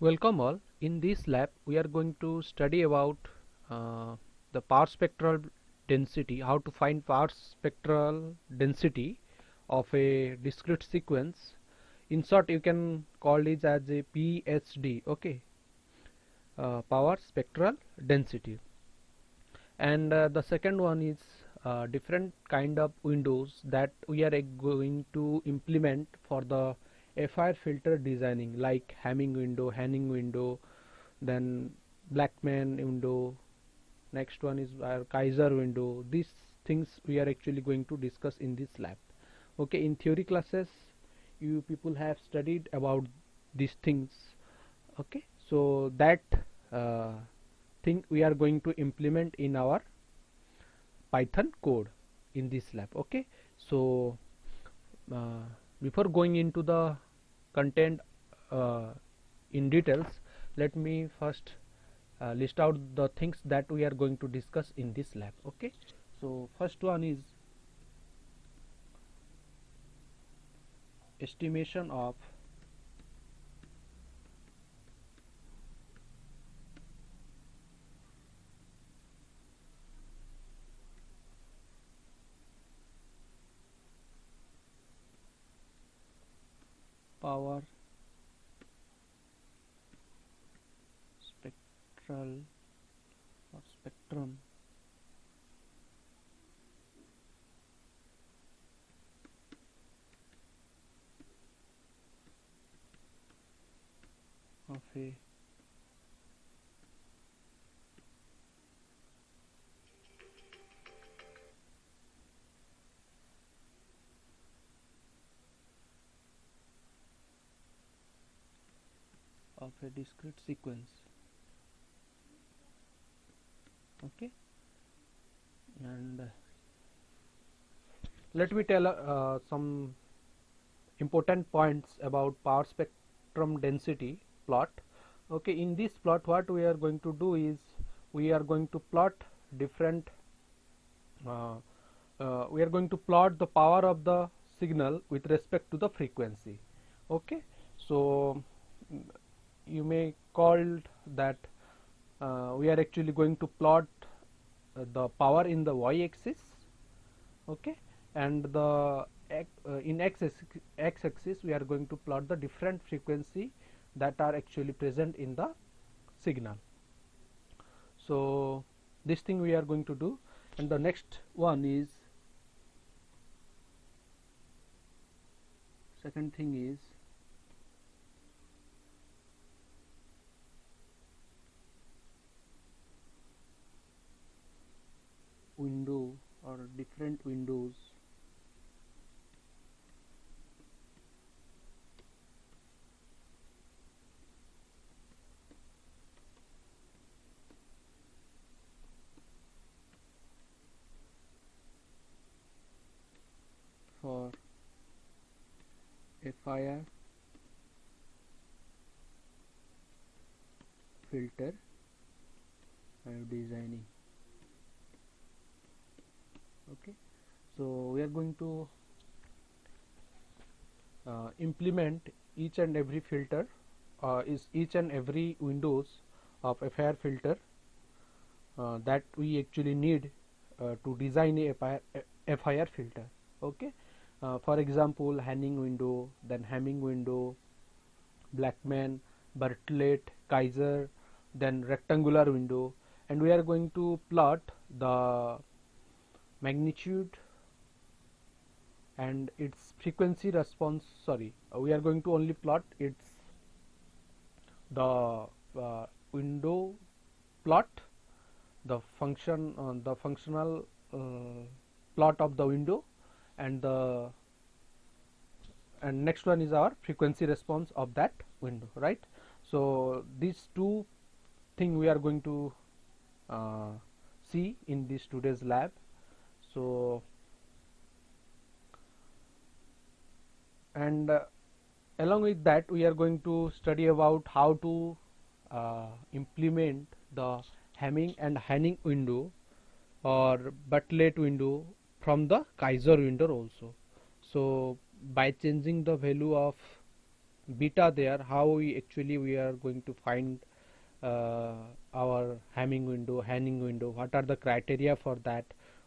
Welcome all. In this lab we are going to study about the power spectral density, how to find power spectral density of a discrete sequence. In short you can call it as a PSD, okay, power spectral density. And the second one is different kind of windows that we are going to implement for the FIR filter designing, like Hamming window, Hanning window, then Blackman window. Next one is our Kaiser window. These things we are actually going to discuss in this lab. Okay, in theory classes you people have studied about these things. Okay, so that uh, thing we are going to implement in our Python code in this lab. Okay, so uh, before going into the content uh, in details, let me first list out the things that we are going to discuss in this lab. Okay, so first one is estimation of power spectral or spectrum of a discrete sequence. Okay, and let me tell some important points about power spectrum density plot. Okay, in this plot what we are going to do is we are going to plot different uh, we are going to plot the power of the signal with respect to the frequency. Okay, so you may call that we are actually going to plot the power in the y-axis. Okay, and the in x-axis we are going to plot the different frequency that are actually present in the signal. So this thing we are going to do, and the next one is second thing is window or different windows for FIR filter I am designing. Okay, so we are going to implement each and every filter is each and every windows of FIR filter that we actually need to design a FIR filter. Okay, for example Hanning window, then Hamming window, Blackman, Bartlett, Kaiser, then rectangular window, and we are going to plot the magnitude and its frequency response. Sorry, we are going to only plot its the window plot, the function the functional plot of the window, and the next one is our frequency response of that window, right? So these two thing we are going to see in this today's lab. So and along with that we are going to study about how to implement the Hamming and Hanning window or Bartlett window from the Kaiser window also. So by changing the value of beta there, how we are going to find our Hamming window, what are the criteria for that,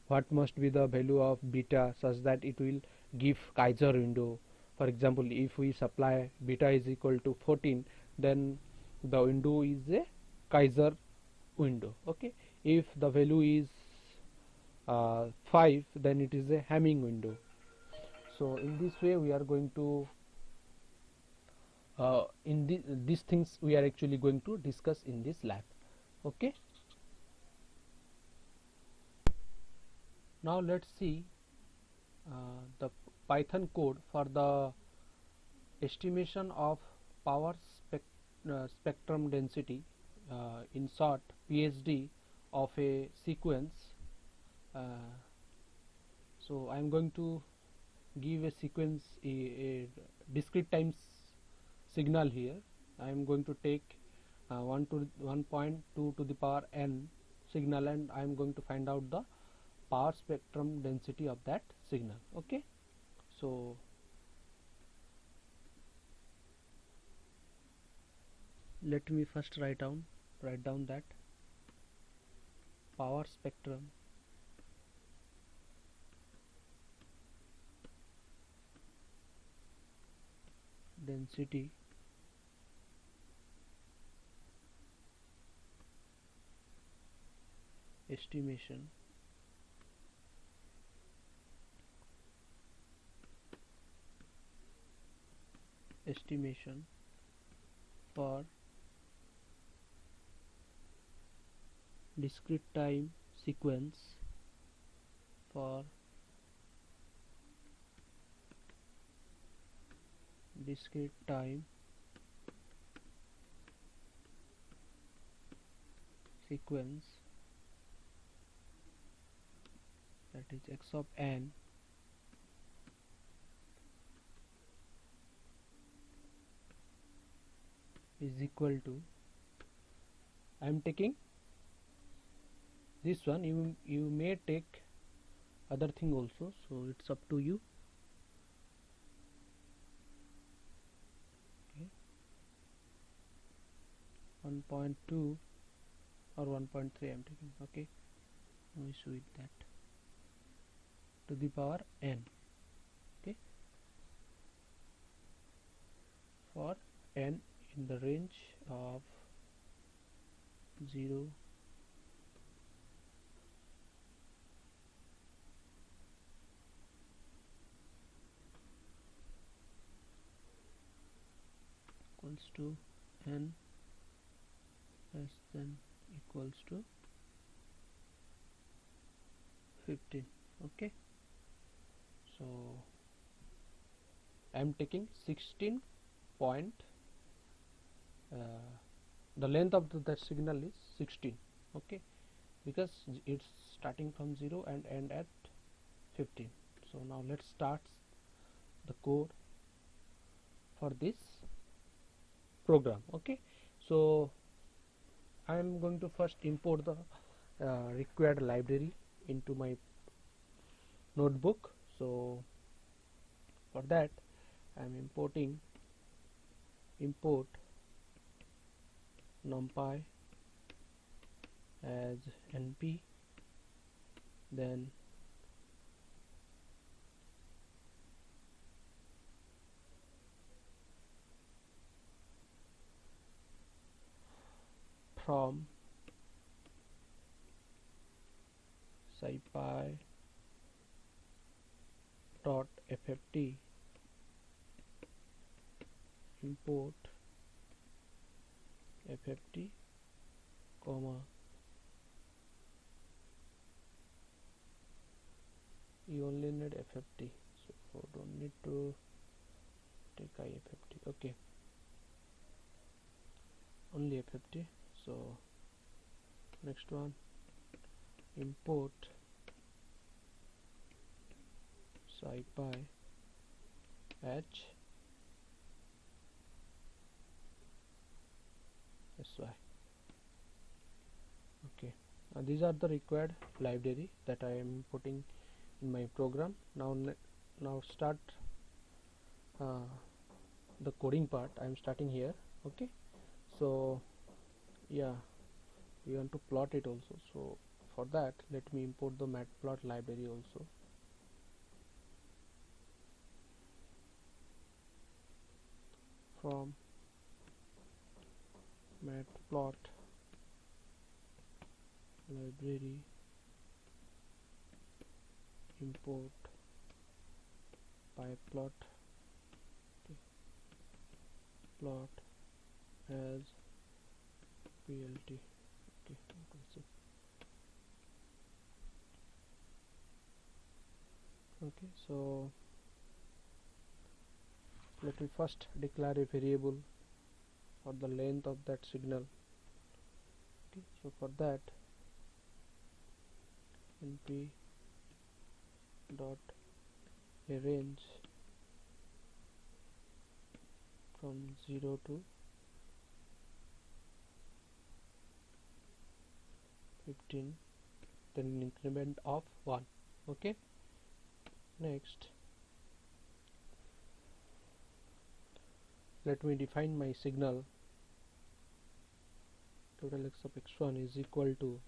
what must be the value of beta such that it will give Kaiser window. For example, if we supply beta is equal to 14, then the window is a Kaiser window. Okay, if the value is 5, then it is a Hamming window. So in this way we are going to these things we are actually going to discuss in this lab. Okay, now let's see the Python code for the estimation of power spectrum density, in short PSD, of a sequence. So I am going to give a sequence, a discrete time signal here. I am going to take 1.2 to the power n signal, and I am going to find out the power spectrum density of that signal. Okay, so let me first write down that power spectrum density estimation for discrete time sequence that is x of n is equal to, I am taking this one, you may take other thing also, so it's up to you. Okay, 1.2 or 1.3 I am taking. Okay, no issue with that, to the power n. Okay, for n in the range of 0 equals to n less than equals to 15. Okay, so I am taking 16 point, the length of that signal is 16. Okay, because it's starting from 0 and end at 15. So now let's start the code for this program. Okay, so I am going to first import the required library into my notebook. So for that I am importing import numpy as np, then from scipy dot fft import fft comma you only need fft, so don't need to take ifft. Okay, only fft. So next one, import scipy h sy. Okay, these are the required library that I am putting in my program. Now start the coding part. I am starting here. Okay, so yeah, we want to plot it also. So for that, let me import the matplot library also. From matplot library import pyplot, okay, plot as plt. Okay, okay, so let me first declare a variable for the length of that signal. Okay, so for that, np dot range from 0 to 15, then an increment of 1. Okay, next let me define my signal. Total x of x1 is equal to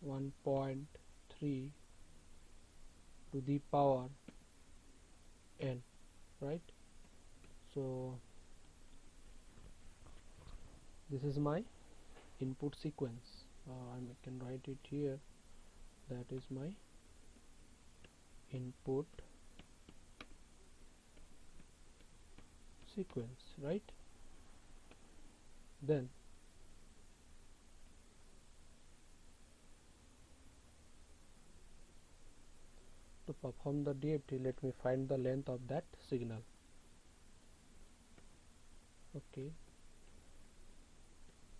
one point 3 to the power n, right? So this is my input sequence. I can write it here. That is my input sequence, right? Then to perform the DFT, let me find the length of that signal. Okay,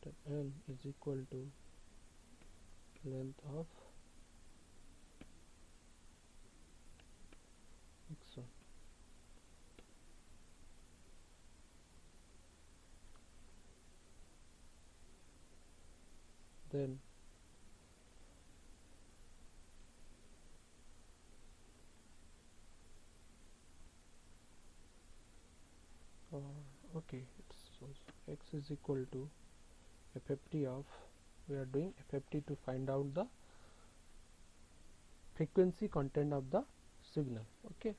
then n is equal to length of x1. Then okay, so x is equal to FFT of, we are doing FFT to find out the frequency content of the signal. Okay,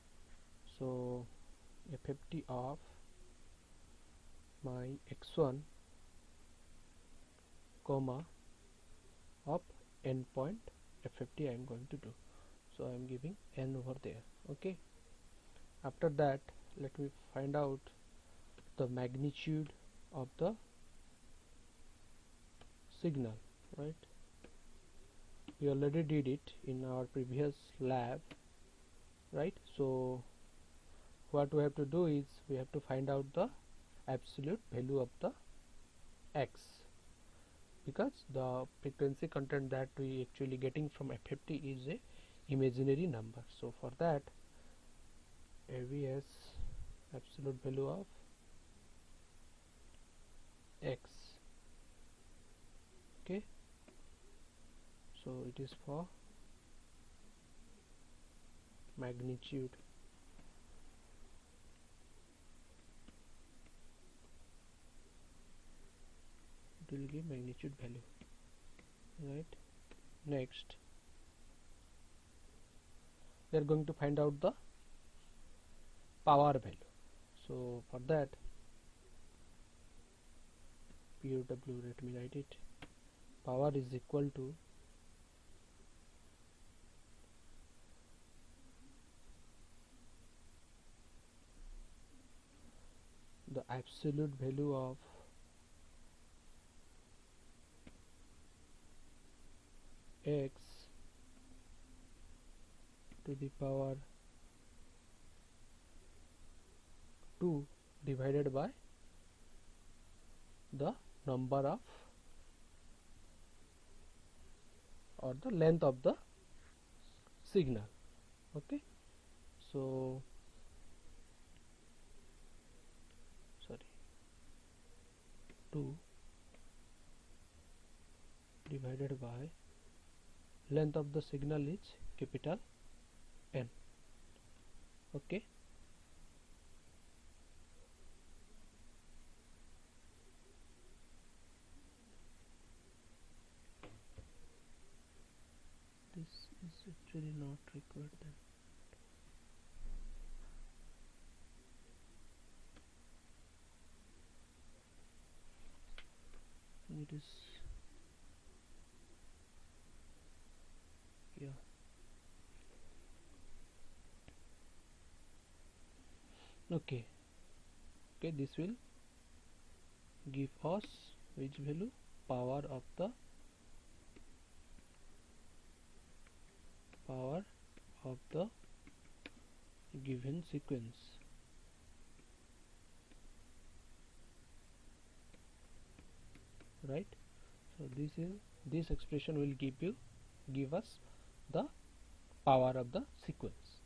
so FFT of my x1 comma of endpoint FFT I am going to do. So I am giving n over there. Okay, after that let me find out the magnitude of the signal, right? We already did it in our previous lab, right? So what we have to do is we have to find out the absolute value of the x, because the frequency content that we actually getting from FFT is a imaginary number. So for that, AVS absolute value of x. Okay, so it is for magnitude. It will give magnitude value, right? Next we are going to find out the power value. So for that, POW, let me write it, power is equal to the absolute value of x to the power 2 divided by the number of, or the length of the signal. Okay, so sorry, 2 divided by length of the signal is capital N. Okay. This is actually not required then. It is, yeah. Okay. Okay, this will give us which value? Power of the given sequence, right? So this expression will give us the power of the sequence.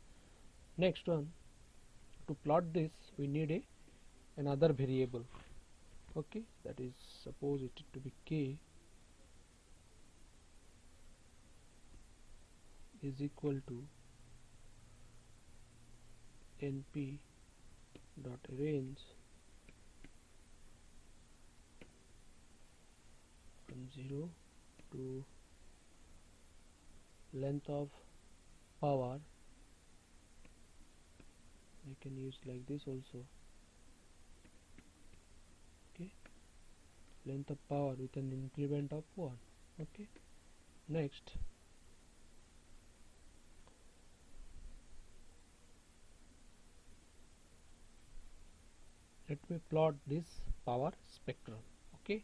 Next one, to plot this we need another variable. Okay, that is, suppose it to be k is equal to np dot range from 0 to length of power. I can use like this also. Okay, length of power with an increment of 1. Okay, next let me plot this power spectrum. Okay,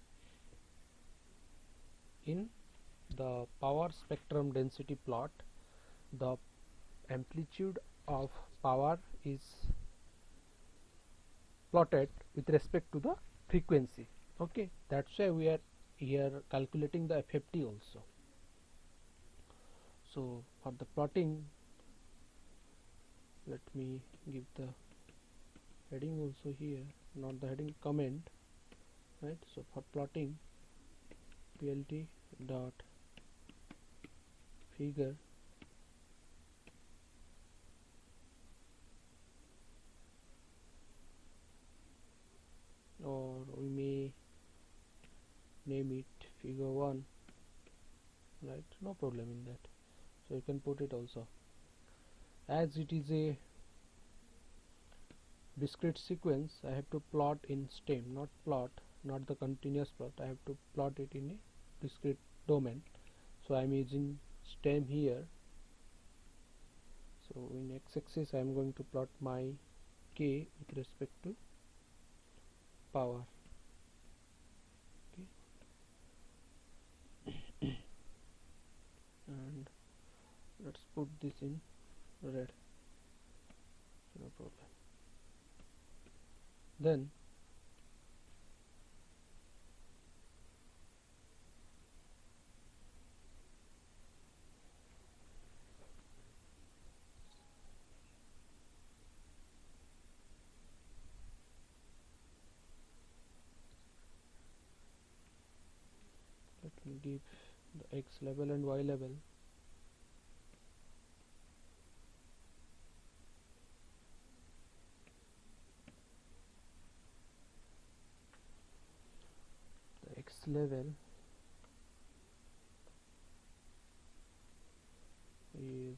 in the power spectrum density plot, the amplitude of power is plotted with respect to the frequency. Okay, that's why we are here calculating the FFT also. So for the plotting, let me give the heading also here, not the heading, comment, right? So for plotting, plt dot figure or we may name it figure 1, right? No problem in that. So you can put it also, as it is a discrete sequence. I have to plot in stem, not the continuous plot. I have to plot it in a discrete domain, so I am using stem here. So in x-axis I am going to plot my k with respect to power. Okay. And let's put this in red, no problem. Then let me give the x level and y level. The x level is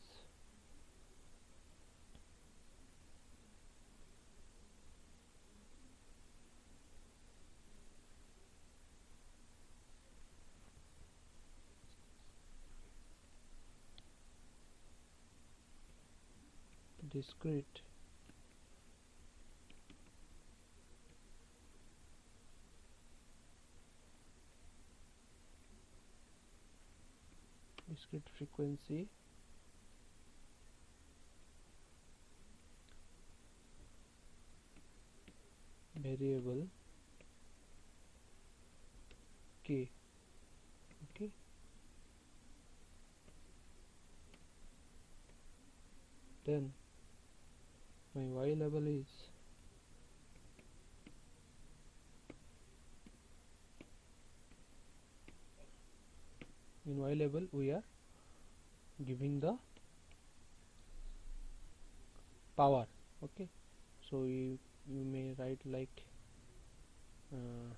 discrete frequency variable k. Okay, then my y level is in y level we are giving the power. Okay, so you may write like uh,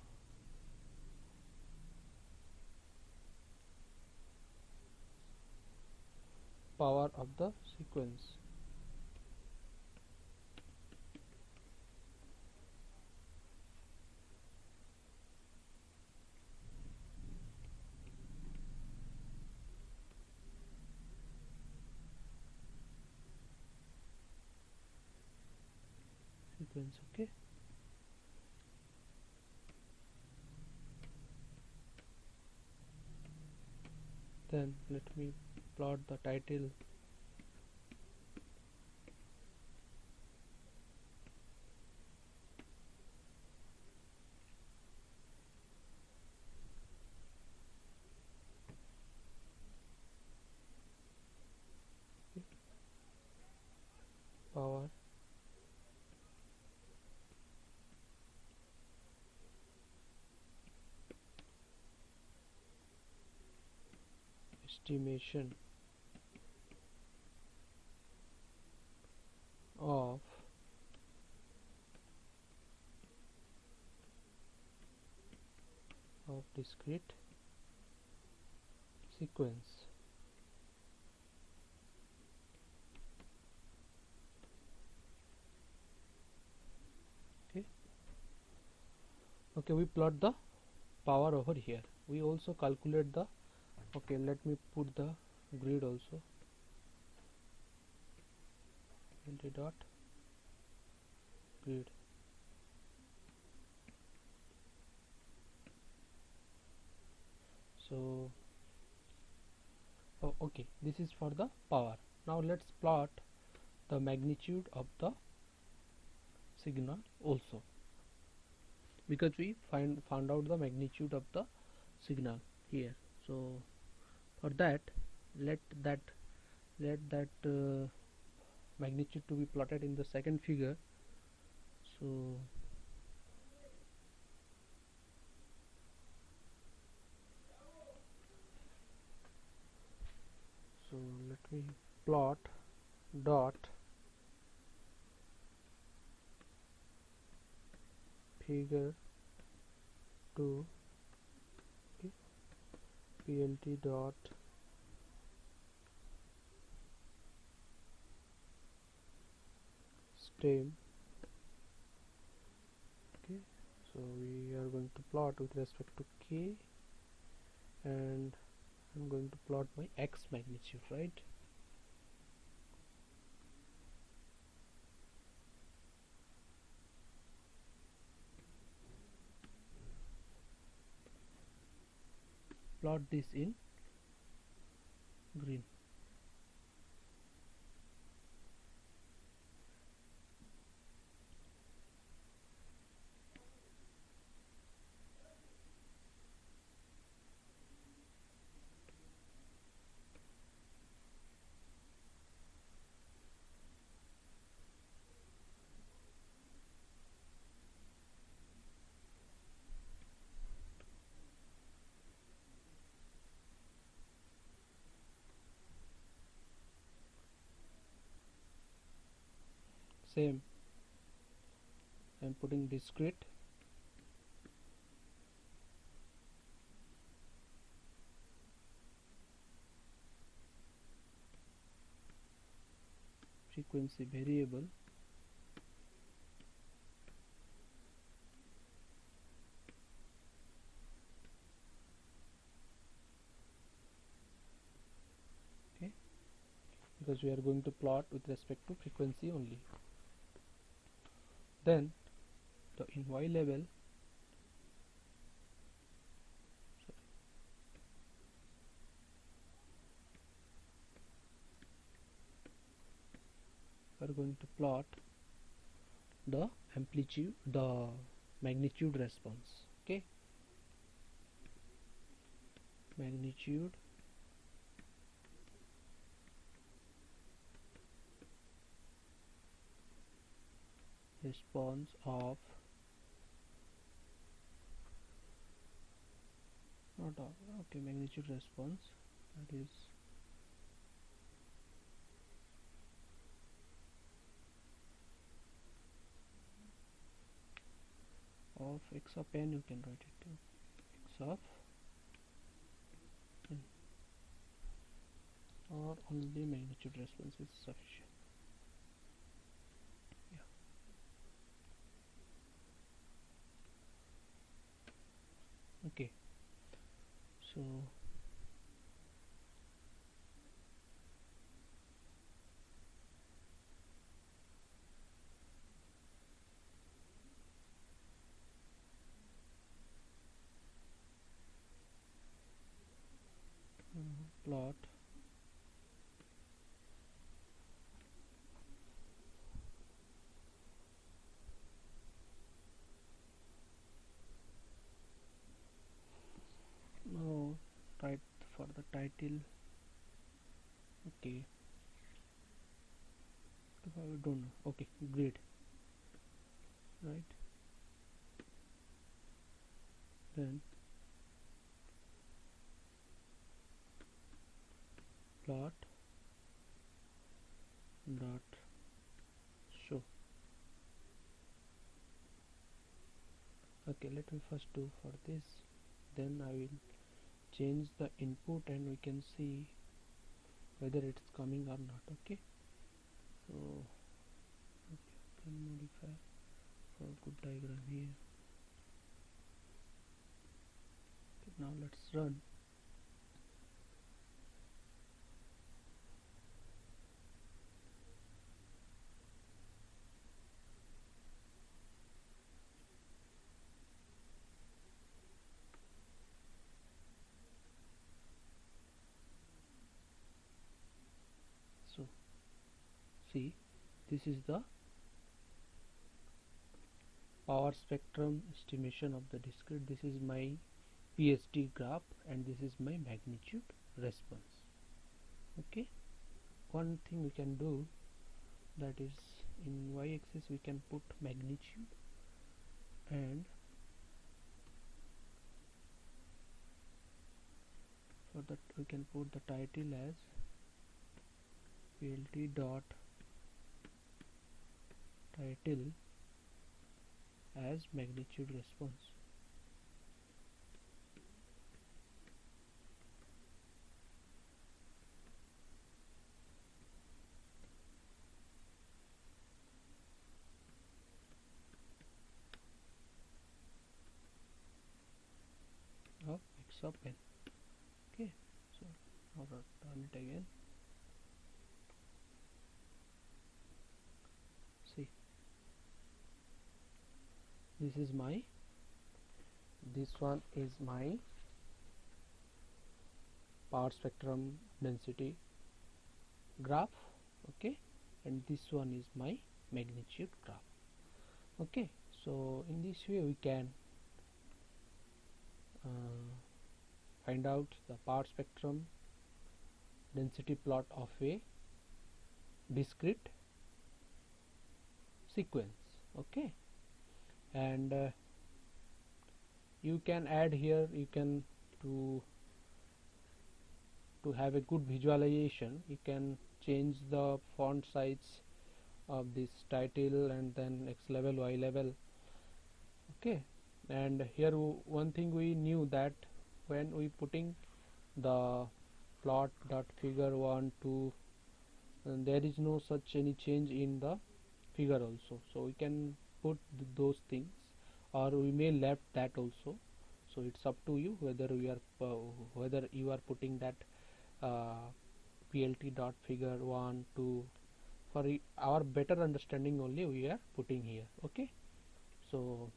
power of the sequence. Okay, then let me plot the title power estimation of discrete sequence. Okay, okay, we plot the power over here. We also calculate the, okay, let me put the grid also, dot grid. So okay, this is for the power. Now let's plot the magnitude of the signal also, because we found out the magnitude of the signal here. So for that, let that magnitude to be plotted in the second figure. So let me plot dot figure 2, okay, plt dot stem. Okay, so we are going to plot with respect to k, and I'm going to plot my x magnitude, right? Plot this in green. Same, I'm putting discrete frequency variable okay, because we are going to plot with respect to frequency only. Then the in y level, we are going to plot the amplitude, the magnitude response. Okay, magnitude response of, not not all. Okay, magnitude response, that is of x of n, you can write it to x of n, or only magnitude response is sufficient. Yeah. Okay, so plot now, right, for the title. Okay, I don't know. Okay, grid, right? Then plot dot show. Okay, let me first do for this, then I will change the input and we can see whether it's coming or not. Okay, so okay, can modify for good diagram here. Okay, now let's run. So see, this is the power spectrum estimation of the discrete. This is my PSD graph and this is my magnitude response. Okay, one thing we can do, that is in y-axis we can put magnitude, and for that we can put the title as plt dot title as magnitude response. Of x of n. Okay, so now run it again. See, this is my, this one is my power spectrum density graph. Okay, and this one is my magnitude graph. Okay, so in this way we can find out the power spectrum density plot of a discrete sequence. Okay, and you can add here, you can to have a good visualization, you can change the font size of this title and then x level, y level. Okay, and here one thing we knew, that when we putting the plot dot figure 1 2, there is no such any change in the figure also, so we can put those things, or we may left that also. So it's up to you whether we are whether you are putting that plt dot figure 1 2, for our better understanding only we are putting here. Okay, so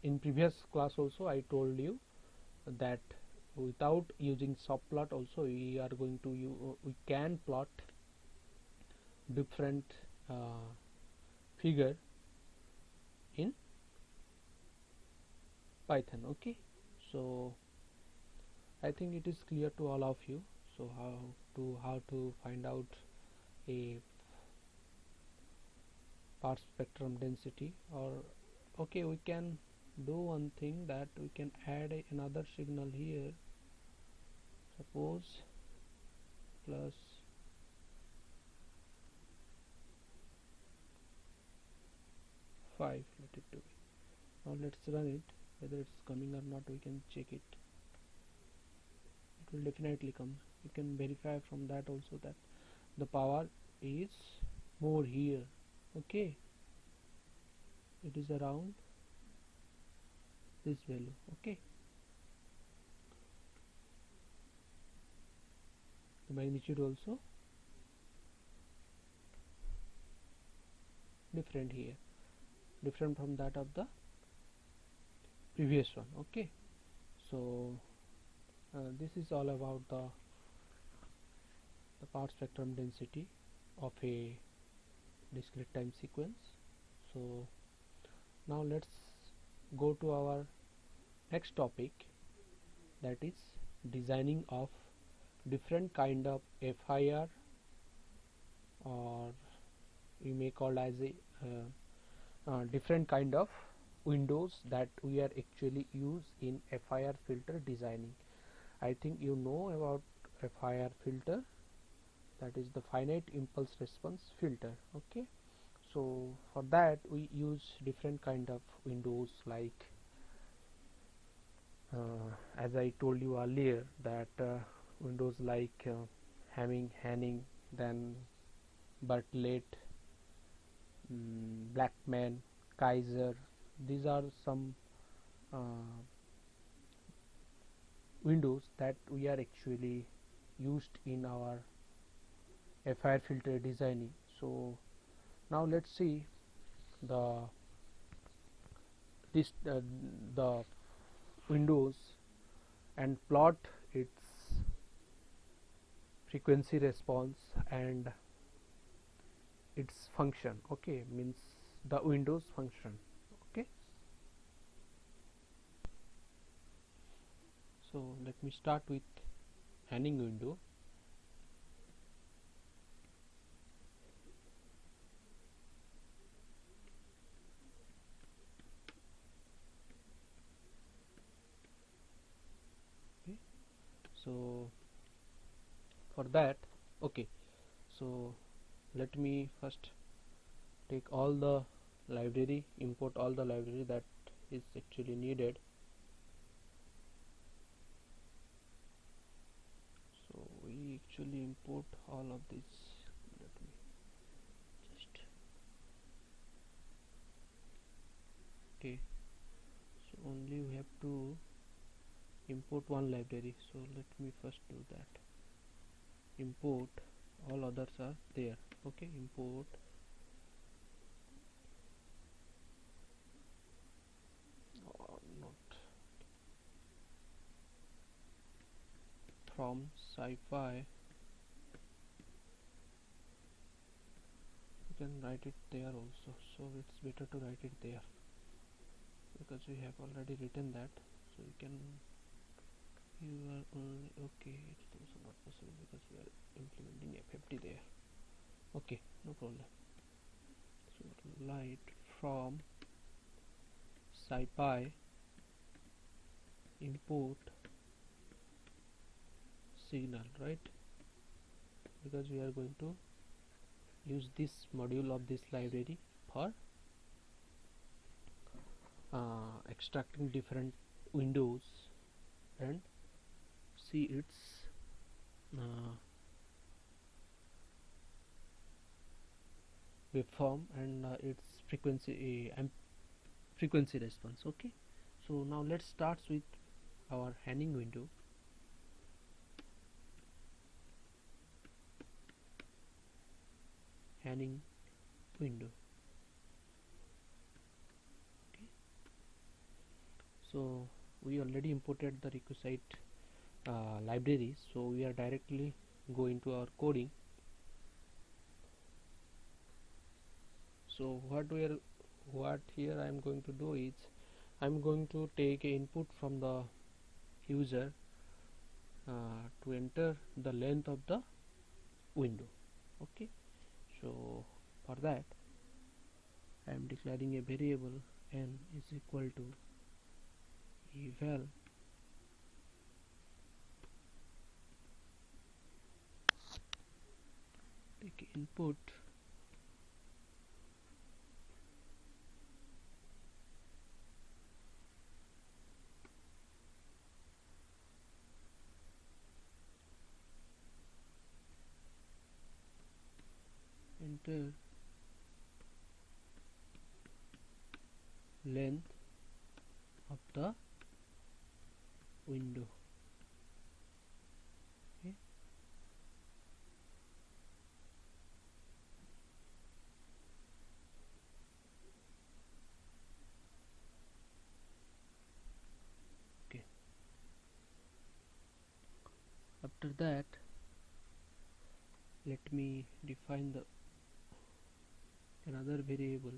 in previous class also I told you that without using subplot also we are going to we can plot different figure in Python. Okay, so I think it is clear to all of you. So how to find out a power spectrum density, or okay, we can do one thing, that we can add another signal here, suppose plus five, let it to be. Now let's run it. Whether it's coming or not, we can check it. It will definitely come. You can verify from that also that the power is more here. Okay, it is around this value. Okay, the magnitude also different here, different from that of the previous one. Okay, so this is all about the power spectrum density of a discrete time sequence. So now let's go to our next topic, that is designing of different kind of FIR, or we may call as a different kind of windows that we are actually use in FIR filter designing. I think you know about FIR filter, that is the finite impulse response filter. Okay, so for that we use different kind of windows, like as I told you earlier, that windows like Hanning, then Bartlett, Blackman, Kaiser. These are some windows that we are actually used in our FIR filter designing. So now let's see the the windows and plot its frequency response and its function. Okay, means the windows function. Okay, so let me start with Hanning window. Okay, so for that, okay, so let me first take all the library, import all the library that is actually needed. So we actually import all of this. Let me just, okay, so only we have to import one library, so let me first do that. Import, all others are there. Okay, import not from sci-fi, you can write it there also, so it's better to write it there because we have already written that. So you can, you are only, okay, it's also not possible because we are implementing FFT there. Okay, no problem. So light from sci-fi, import signal, right? Because we are going to use this module of this library for extracting different windows and see its waveform and its frequency response. Okay, so now let's start with our Hanning window. Hanning window. Okay, so we already imported the requisite library, so we are directly going to our coding. So what here I am going to do is I am going to take a input from the user to enter the length of the window. Okay, so for that I am declaring a variable n is equal to eval take input enter length of the window. Okay. Okay. After that, let me define the another variable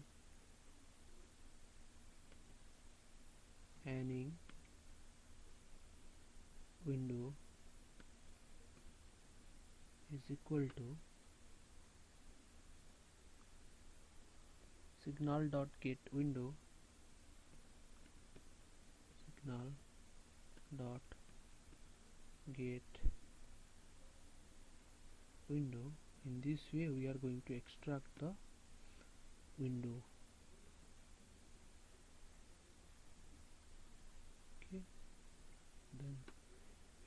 panning window is equal to signal dot get window signal dot get window. In this way we are going to extract the window. Okay, then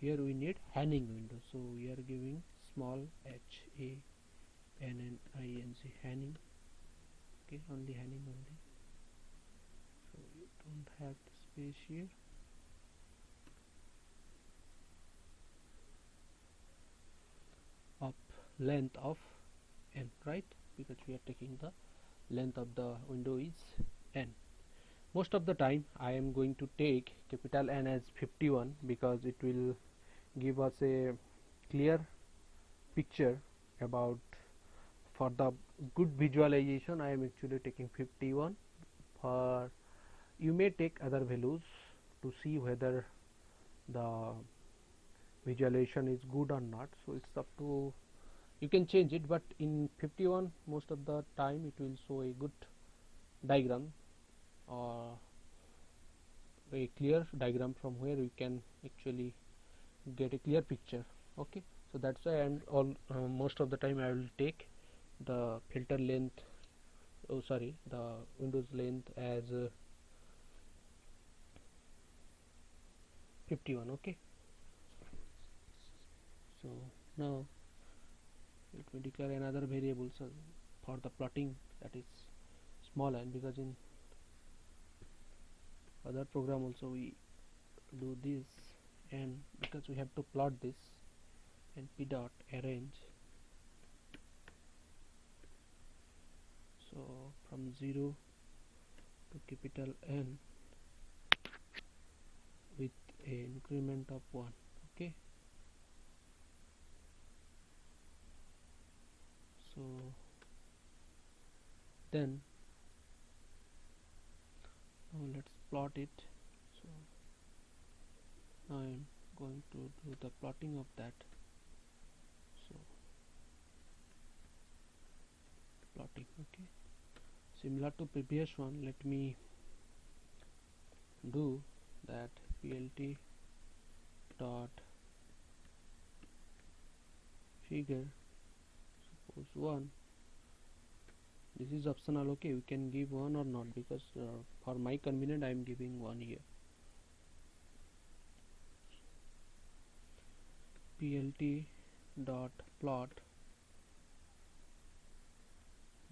here we need hanging window, so we are giving small h a n n i n g hanging. Okay, only hanging only, so you don't have the space here. Of length of n, right, because we are taking the length of the window is n. Most of the time I am going to take capital N as 51 because it will give us a clear picture about. For the good visualization I am actually taking 51. For you may take other values to see whether the visualization is good or not, so it's up to you can change it, but in 51 most of the time it will show a good diagram or a clear diagram from where we can actually get a clear picture. Okay, so that's why I'm all most of the time I will take the filter length, the windows length as 51. Okay, so now let me declare another variable for the plotting, that is small n, because in other program also we do this, and because we have to plot this, and p dot arrange, so from 0 to capital N with a increment of 1. Okay, so then now let's plot it. So now I am going to do the plotting of that. So plotting, okay, similar to previous one, let me do that plt dot figure, suppose 1. This is optional. Okay, we can give 1 or not, because for my convenient I am giving 1 here. plt dot plot,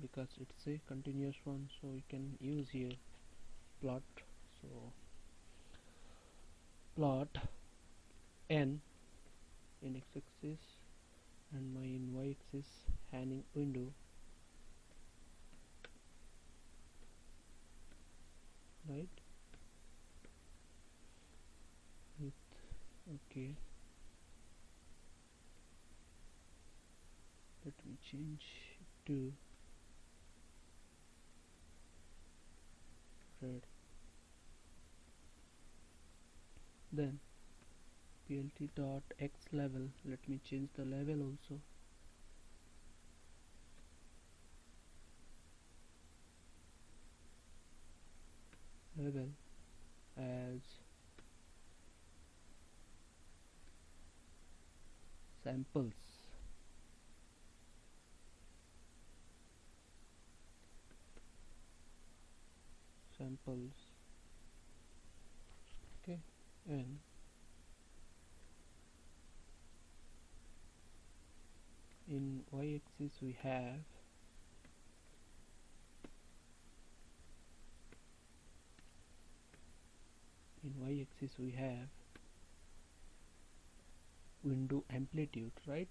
because it's a continuous one, so we can use here plot. So plot n in x-axis and my in y-axis hanging window, right, with okay, let me change to red. Then plt dot x level, let me change the level also, level as samples. Okay, and in y-axis we have window amplitude, right?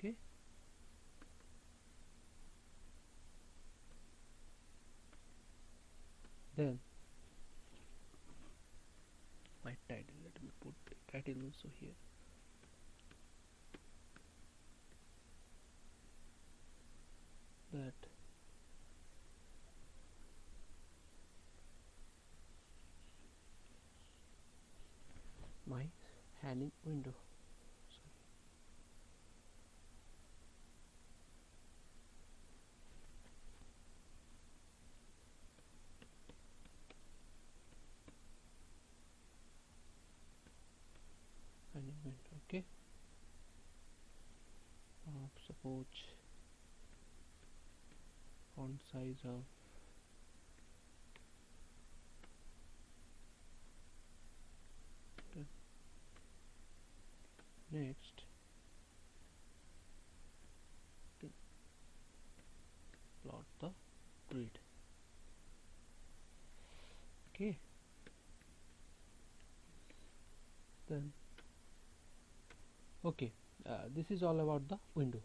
Okay, then my title, let me put title also here. That my hanging window. Hanging window. Okay. Suppose font size of next plot the grid. Okay, then okay, this is all about the window.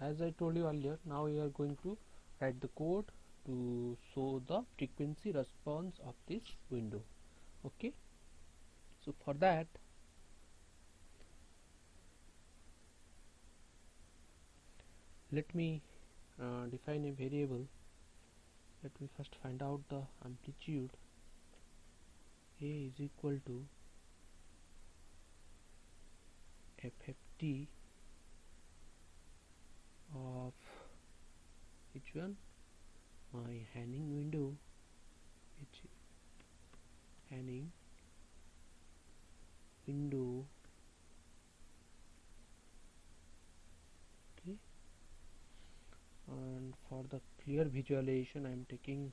As I told you earlier, now we are going to write the code to show the frequency response of this window. Okay, so for that let me define a variable. Let me first find out the amplitude. A is equal to FFT of which one? My hanging window, which hanging window. Okay, and for the clear visualization I am taking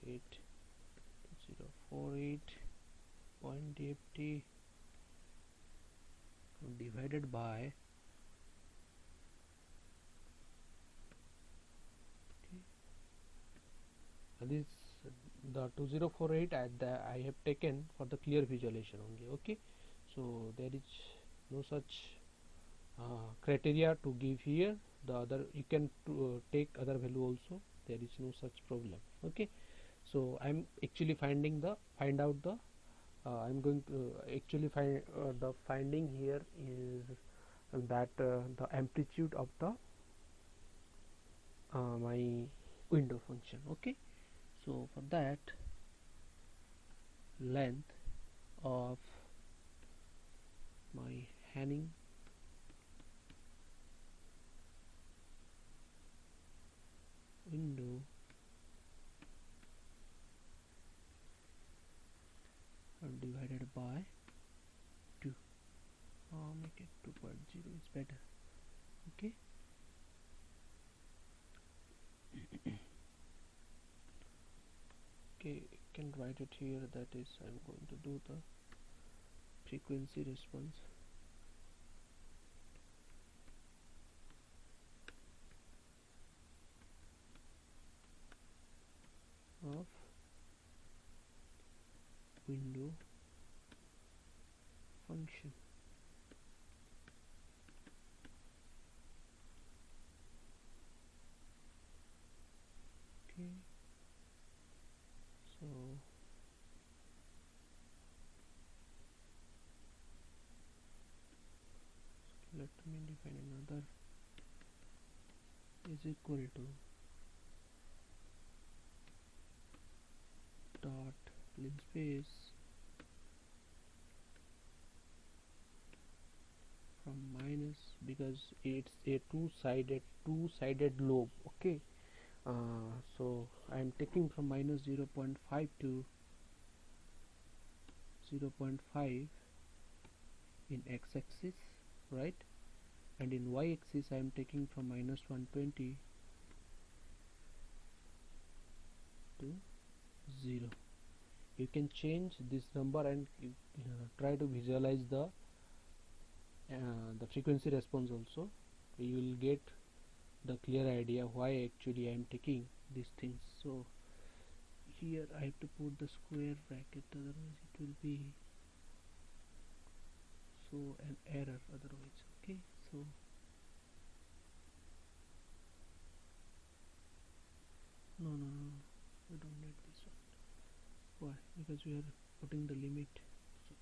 8048.ft divided by this the 2048 I have taken for the clear visualization only. Okay, so there is no such criteria to give here. The other you can take other value also, there is no such problem. Okay, so I'm actually find out the I'm going to actually find the finding here is that the amplitude of the my window function. Okay, so for that length of my hanging window divided by 2, make it 2.0 is better. Okay, okay, you can write it here, that is I'm going to do the frequency response of window function. Okay, so let me define another is equal to dot linspace because it's a two-sided lobe. Okay, so I am taking from minus 0.5 to 0.5 in x-axis, right, and in y-axis I am taking from minus 120 to 0. You can change this number and try to visualize the frequency response also. You will get the clear idea why actually I am taking these things. So here I have to put the square bracket, otherwise it will be so an error otherwise. Okay, so no, we don't need this one. Why? Because we are putting the limit. So,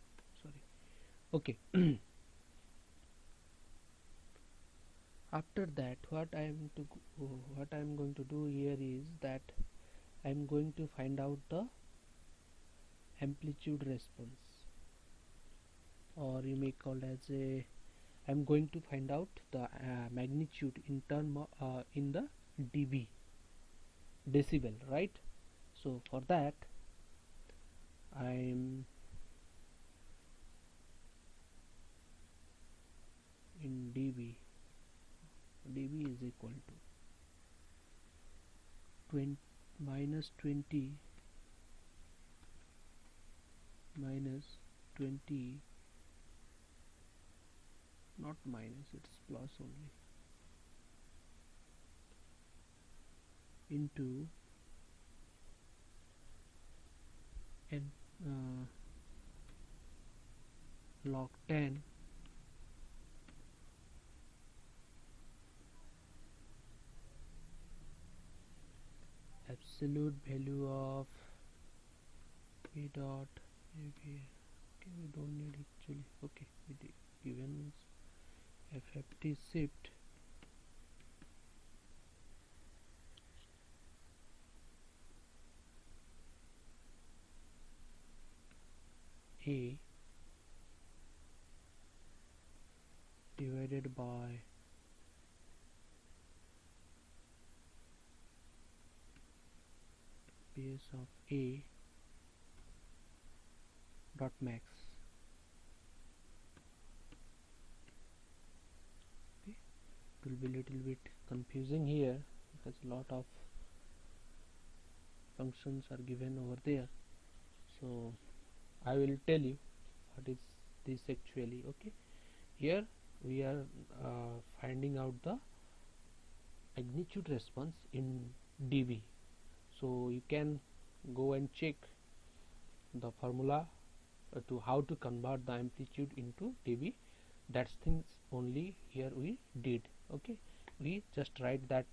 sorry. Okay. After that, what I am going to do here is that I am going to find out the amplitude response, or you may call as a I am going to find out the magnitude in in the dB, decibel, right? So for that I am in dB. dB is equal to 20 minus 20 minus 20, not minus, it's plus only, into n log 10 absolute value of p dot ab. Okay, we don't need actually. Okay, we did given FFT shift A divided by base of A dot max. Okay, it will be little bit confusing here because a lot of functions are given over there, so I will tell you what is this actually. Okay, here we are finding out the magnitude response in dB, so you can go and check the formula to how to convert the amplitude into dB. That's things only here we did. Okay, we just write that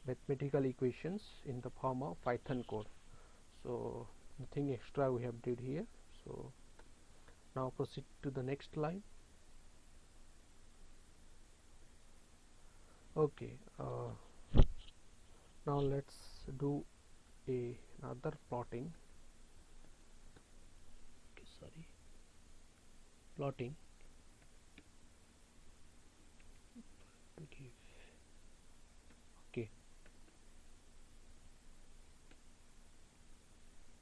mathematical equations in the form of Python code, so nothing extra we have did here. So now proceed to the next line. Okay, now let's do another plotting. Okay, sorry, plotting to give. Okay,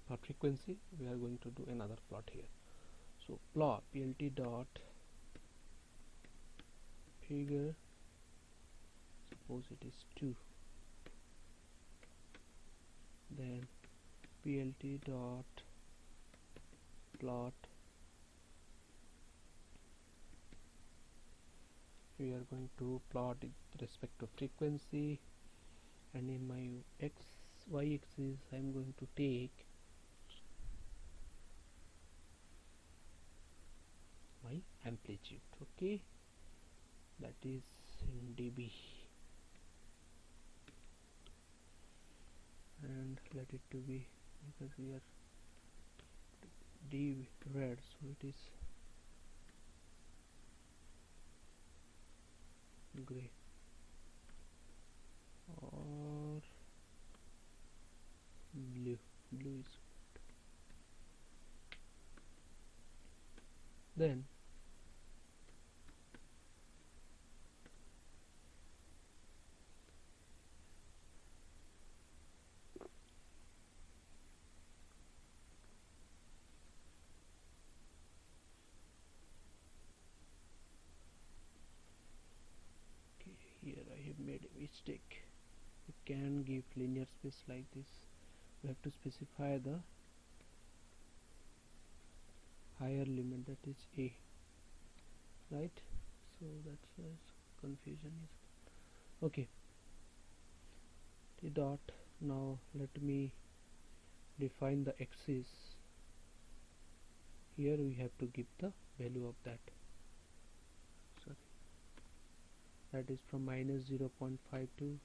for frequency we are going to do another plot here. So plot plt dot figure, suppose it is 2, then plt dot plot, we are going to plot with respect to frequency, and in my y axis I am going to take my amplitude. Okay, that is in dB, and let it to be, because we are d red, so it is gray or blue. Blue is good. Then can give linear space like this. We have to specify the higher limit, that is a, right? So that's why confusion is okay. T dot. Now let me define the axis. Here we have to give the value of that. Sorry, that is from minus 0.5 to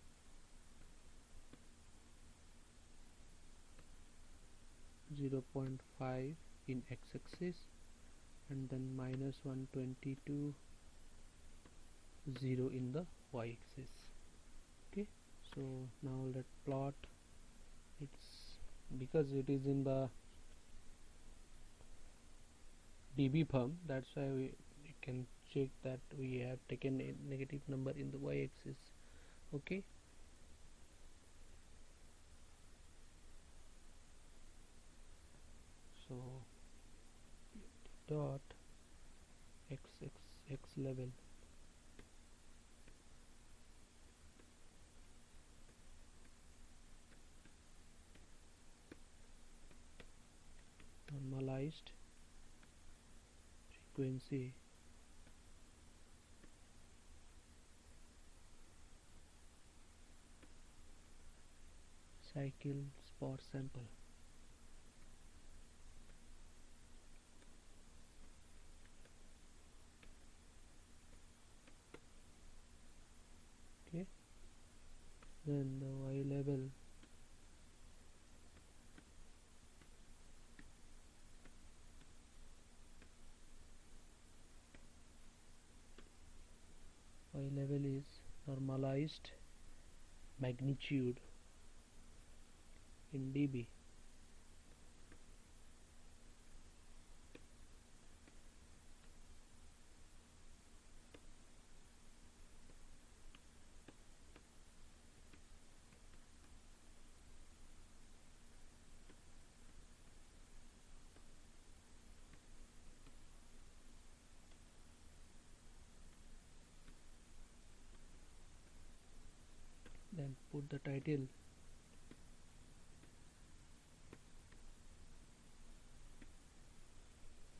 0.5 in x-axis, and then minus 120 to 0 in the y-axis. Okay, so now let's plot. It's because it is in the dB form, that's why we can check that we have taken a negative number in the y-axis. Okay, so dot x level normalized frequency cycles per sample. Okay, then the y level is normalized magnitude in dB. Then put the title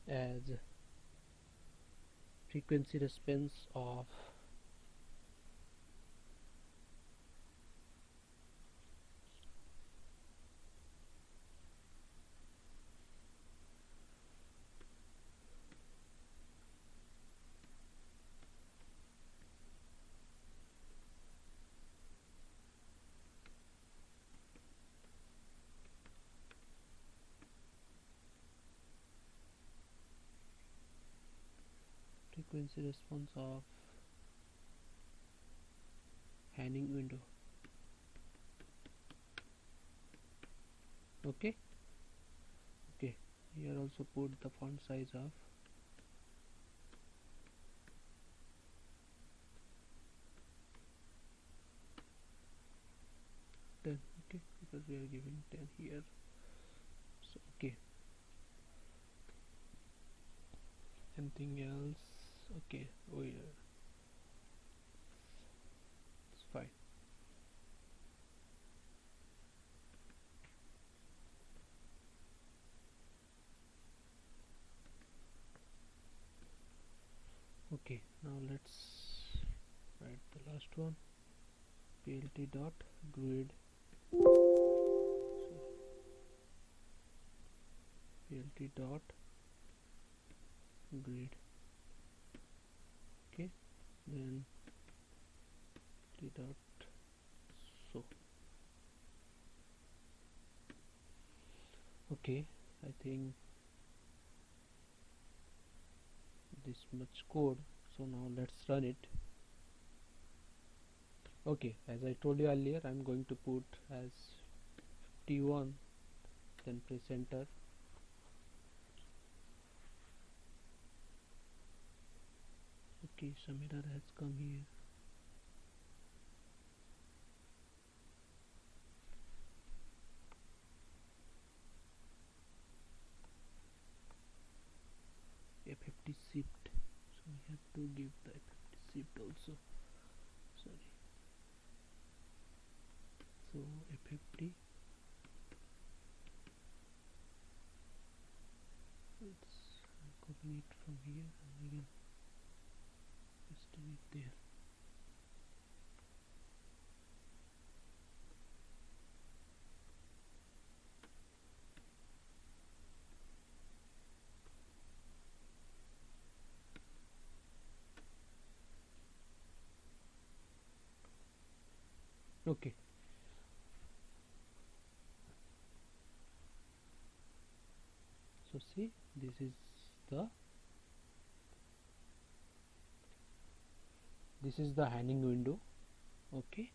as frequency response of Hanning window. Okay, okay, here also put the font size of 10. Okay, because we are giving 10 here. So okay, anything else? Okay, oh yeah, it's fine. Okay, now let's write the last one. plt dot grid, plt dot grid. Okay, then t dot so. Okay, I think this much code, so now let's run it. Okay, as I told you earlier, I'm going to put as T1, then press enter. Okay, some error has come here. F50 shift, so we have to give the F50 shift also. Sorry. So F50, let's copy it from here and again pasting it there. Okay, so see, this is the Hanning window. Okay,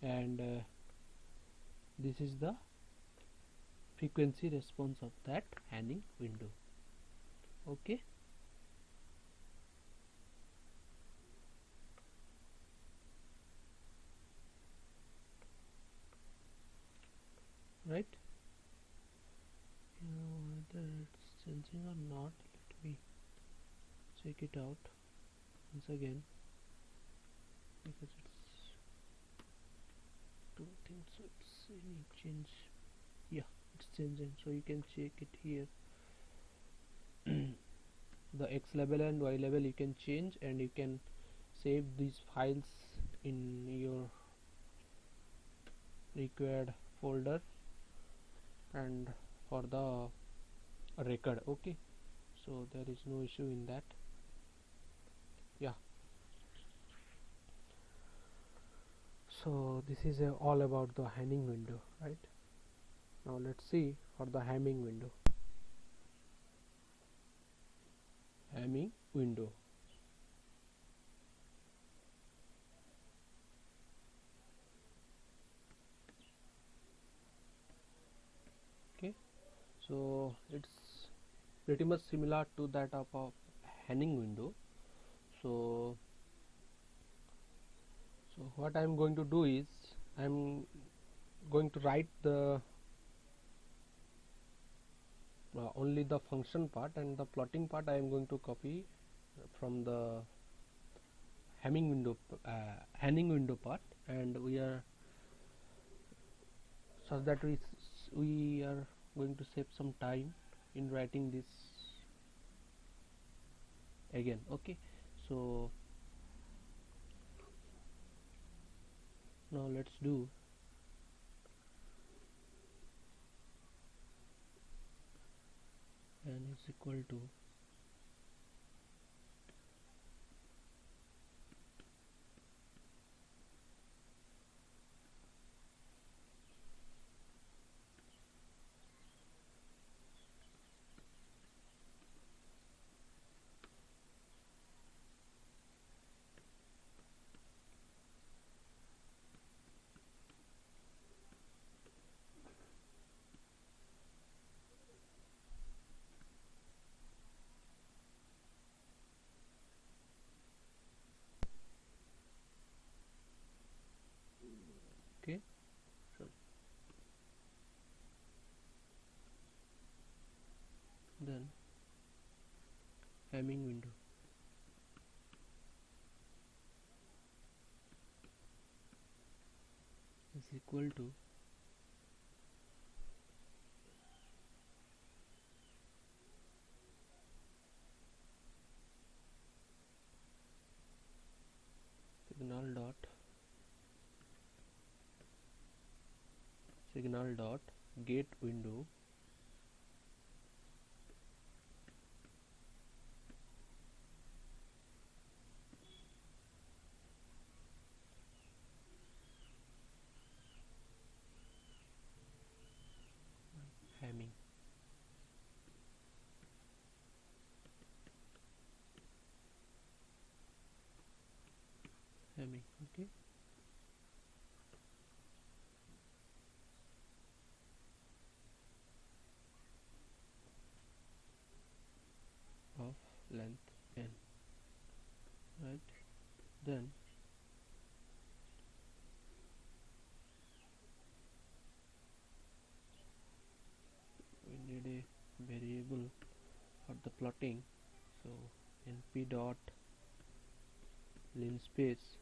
and this is the frequency response of that Hanning window. Okay, right, whether it's changing or not, let me check it out once again, because it's don't think so it's any change. Yeah, it's changing, so you can check it here. The X level and Y level you can change, and you can save these files in your required folder and for the record. Okay, so there is no issue in that. Yeah, so this is all about the Hanning window, right? Now let's see for the Hamming window. Hamming window. Okay, so it's pretty much similar to that of a Hanning window. So what I'm going to do is I'm going to write the only the function part, and the plotting part I am going to copy from the Hanning window part, and we are so that we are going to save some time in writing this again. Okay, so now let's do n is equal to okay. So then Hamming window is equal to signal dot get window Hamming. Okay, of length n, right? Then we need a variable for the plotting, so np dot linspace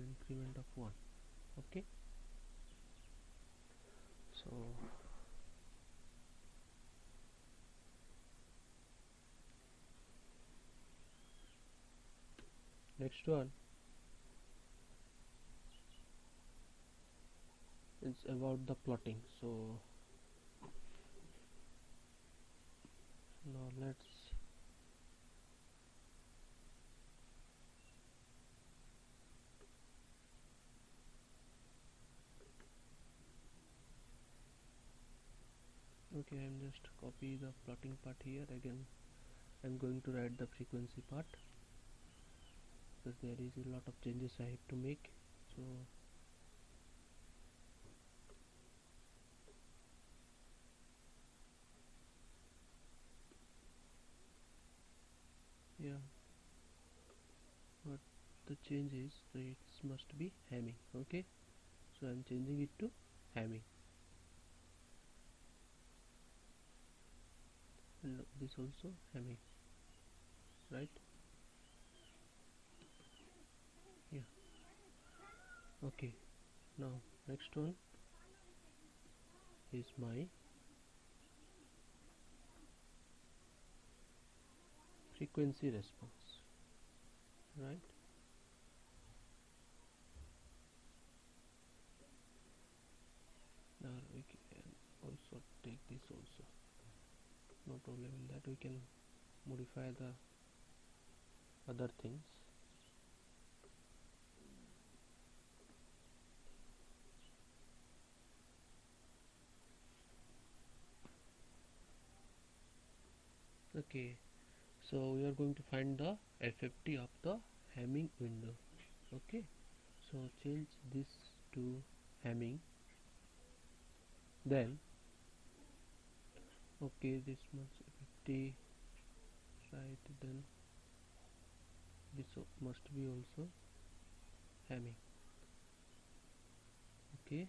increment of 1. Okay, so next one is about the plotting. So now let's okay, I'm just copy the plotting part here. Again I'm going to write the frequency part because there is a lot of changes I have to make. So yeah, but the change is it must be Hamming. Okay, so I'm changing it to Hamming, and this also Hamming, right? Yeah. Okay, now next one is my frequency response, right? Now we can also take this also, no problem in that. We can modify the other things. Okay, so we are going to find the FFT of the Hamming window. Okay, so change this to Hamming, then okay, this much FFT, right? Then this must be also Hamming. Okay,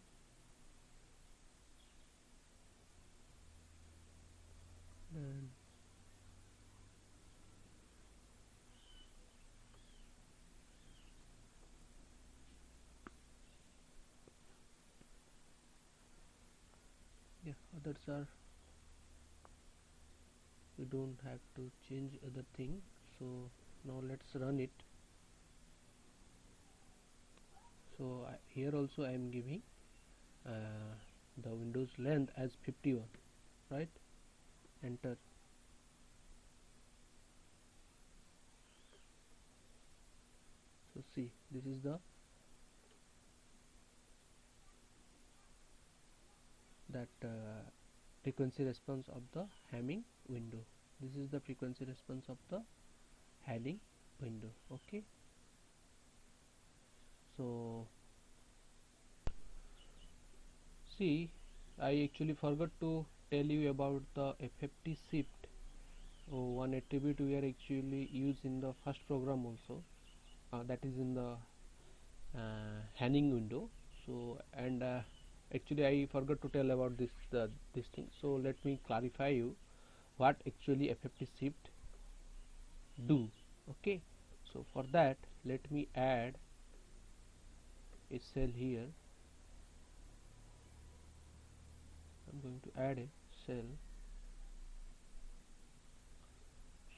and yeah, others are, we don't have to change other thing. So now let's run it. So here also I am giving the Windows length as 51, right? Enter. So see, this is the frequency response of the Hamming window. This is the frequency response of the Hamming window. Okay, so see, I actually forgot to tell you about the FFT shift. One attribute we are actually used in the first program also, that is in the Hamming window. So and actually I forgot to tell about this thing. So let me clarify you what actually FFT shift do. Okay, so for that let me add a cell here. I'm going to add a cell.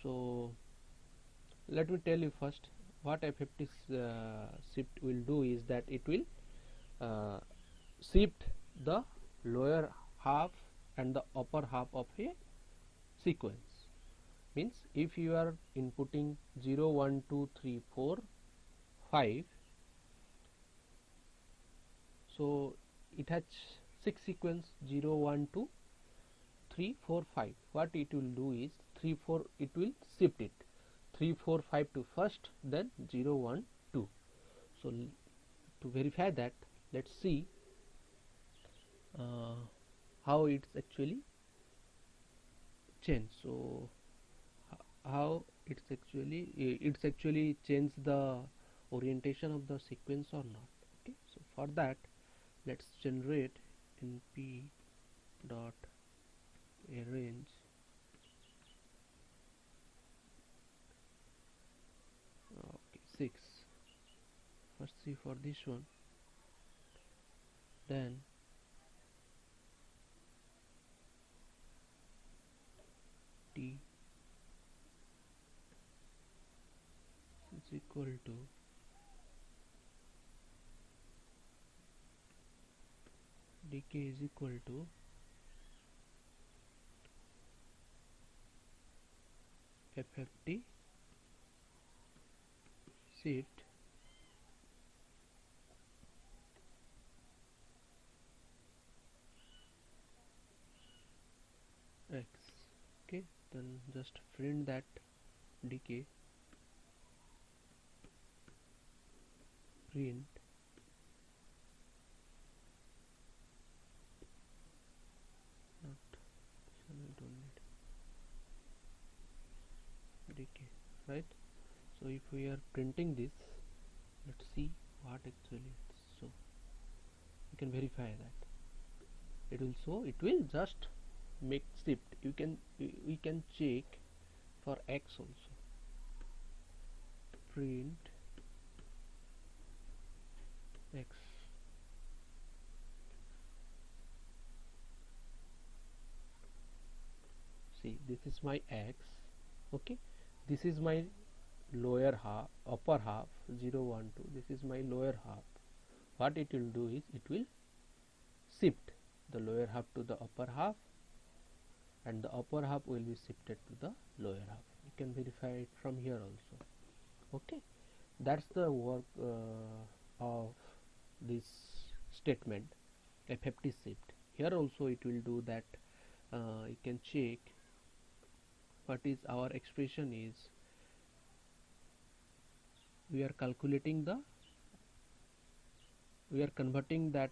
So let me tell you first what FFT shift will do is that it will uh, shift the lower half and the upper half of a sequence. Means if you are inputting 0 1 2 3 4 5, so it has 6 sequence 0 1 2 3 4 5. What it will do is 3 4, it will shift it 3 4 5 to first, then 0 1 2. So to verify that, let's see how it's actually changed. So how it's actually changed the orientation of the sequence or not. Okay, so for that let's generate np dot arrange okay 6. First see for this one. Then T is equal to dk is equal to FFT shift x. Okay, then just print that dk, print not I don't need dk, right? So if we are printing this, let's see what actually it's. So you can verify that it will show, it will just make shift. You can we can check for x also. Print x. See, this is my x. Okay, this is my lower half, upper half 0 1 2. This is my lower half. What it will do is it will shift the lower half to the upper half, and the upper half will be shifted to the lower half. You can verify it from here also. Okay, that's the work of this statement FFT shift. Here also it will do that. You can check what is our expression is. We are calculating the, we are converting that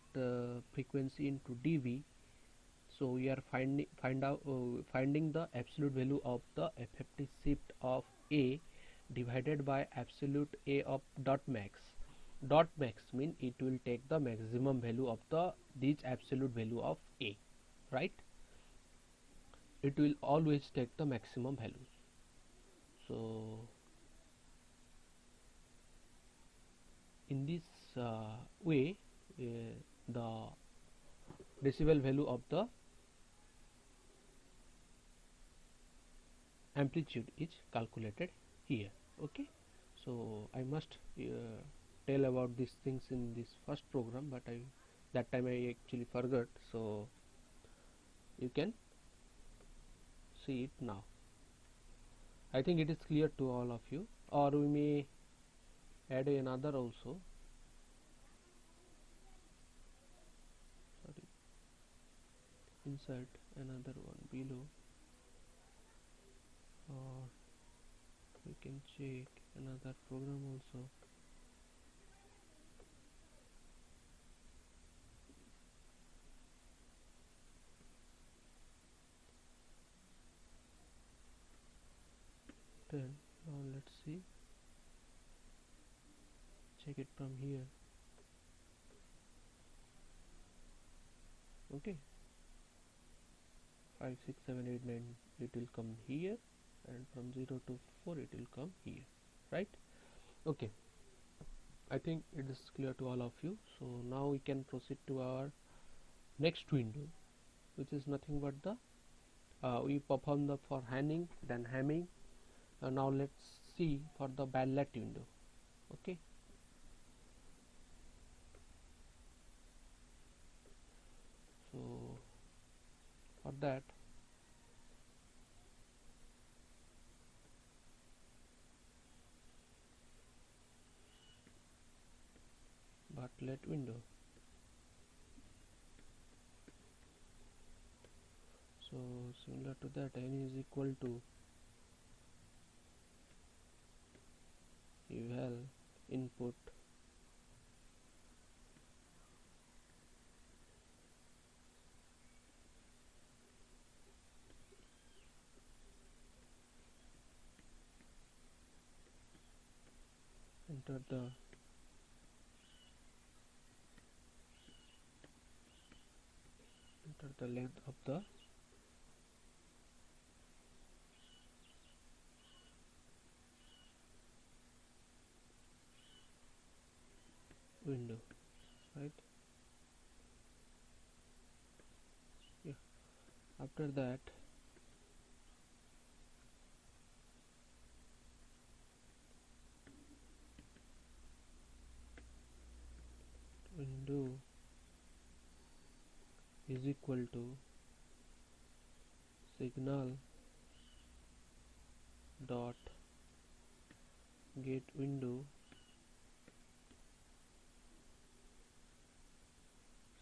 frequency into dB. So we are finding the absolute value of the FFT shift of A divided by absolute A of dot max. Dot max mean it will take the maximum value of the this absolute value of A, right? It will always take the maximum value. So in this way, the decibel value of the amplitude is calculated here. Okay, so I must tell about these things in this first program, but that time I actually forgot. So you can see it now. I think it is clear to all of you, or we may add another also. Sorry, insert another one below, or we can check another program also. Then now let's see, check it from here. Okay, 5 6 7 8 9 it will come here, and from 0 to 4 it will come here, right? Okay, I think it is clear to all of you. So now we can proceed to our next window, which is nothing but the we perform the for handing, then hamming. Now let's see for the Bartlett window. Okay, so for that Bartlett window. So similar to that, n is equal to eval input enter the length of the After that, window is equal to signal dot get window,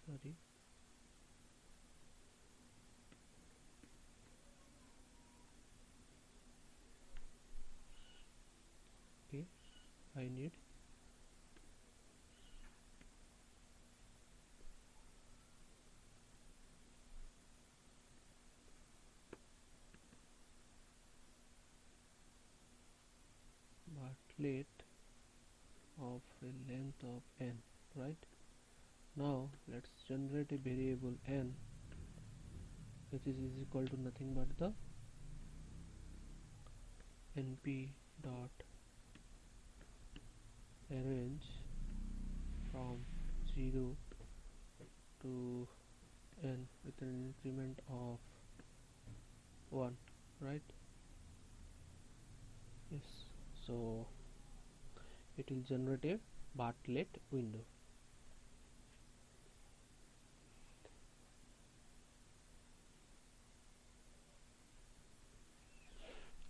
sorry, okay, I need Bartlett of a length of n, right? Now let's generate a variable n, which is equal to nothing but the np dot arrange from 0 to n with an increment of 1, right? Yes, so it will generate a Bartlett window.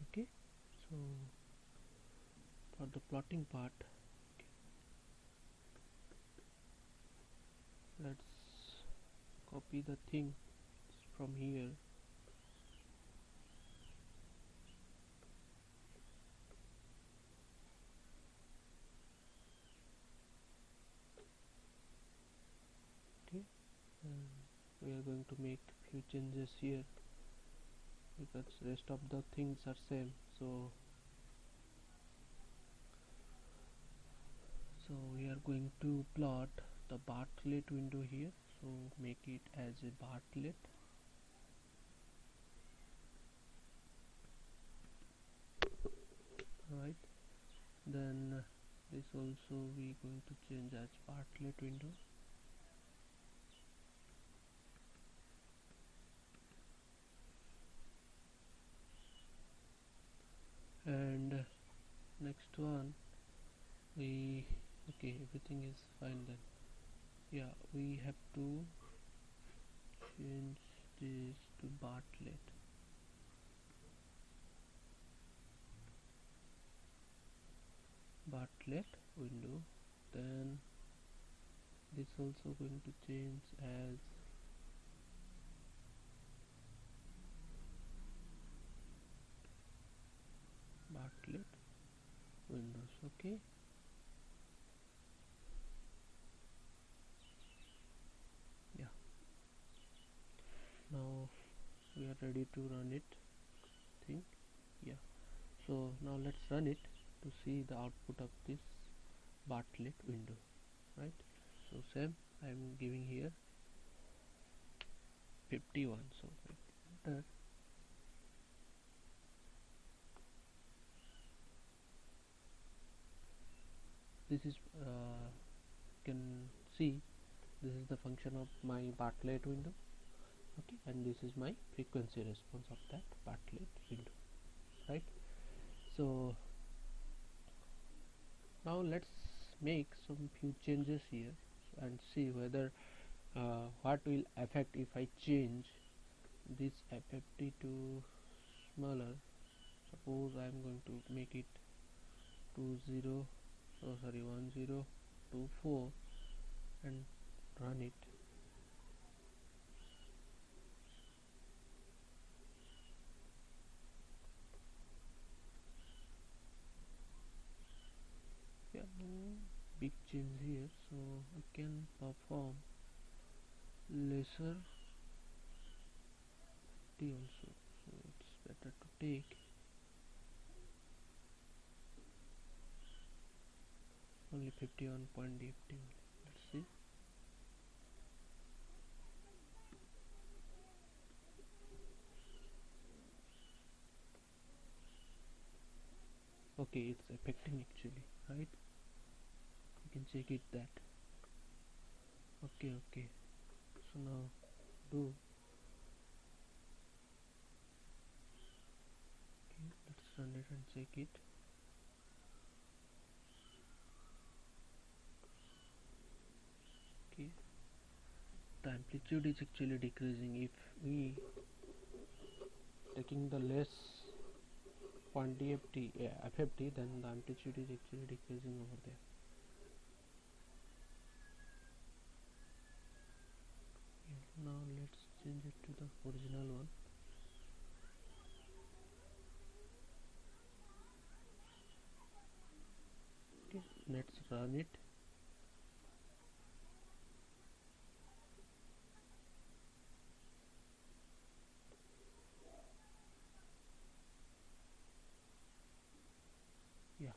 Okay, so for the plotting part, okay, let's copy the thing from here. Okay, and we are going to make few changes here because rest of the things are same. So we are going to plot the Bartlett window here, so make it as a Bartlett, right? Then this also we going to change as Bartlett window, and next one we, okay, everything is fine then. Yeah, we have to change this to Bartlett. Window, then this also going to change as Bartlett windows. Okay, yeah, now we are ready to run it, think. Yeah, so now let's run it to see the output of this Bartlett window, right? So same, I'm giving here 51, so enter. This is can see this is the function of my Bartlett window, okay, and this is my frequency response of that Bartlett window, right? So now let's make some few changes here and see whether what will affect if I change this FFT to smaller. Suppose I am going to make it 1024 and run it. Yeah, no big change here, so I can perform lesser T also, so it's better to take only 51.8. Let's see. Okay, it's affecting actually, right? You can check it that. Okay, so now do run it and check it. Okay, the amplitude is actually decreasing. If we taking the less point DFT FFT, then the amplitude is actually decreasing over there. Now let's change it to the original one. Okay, let's run it. Yeah,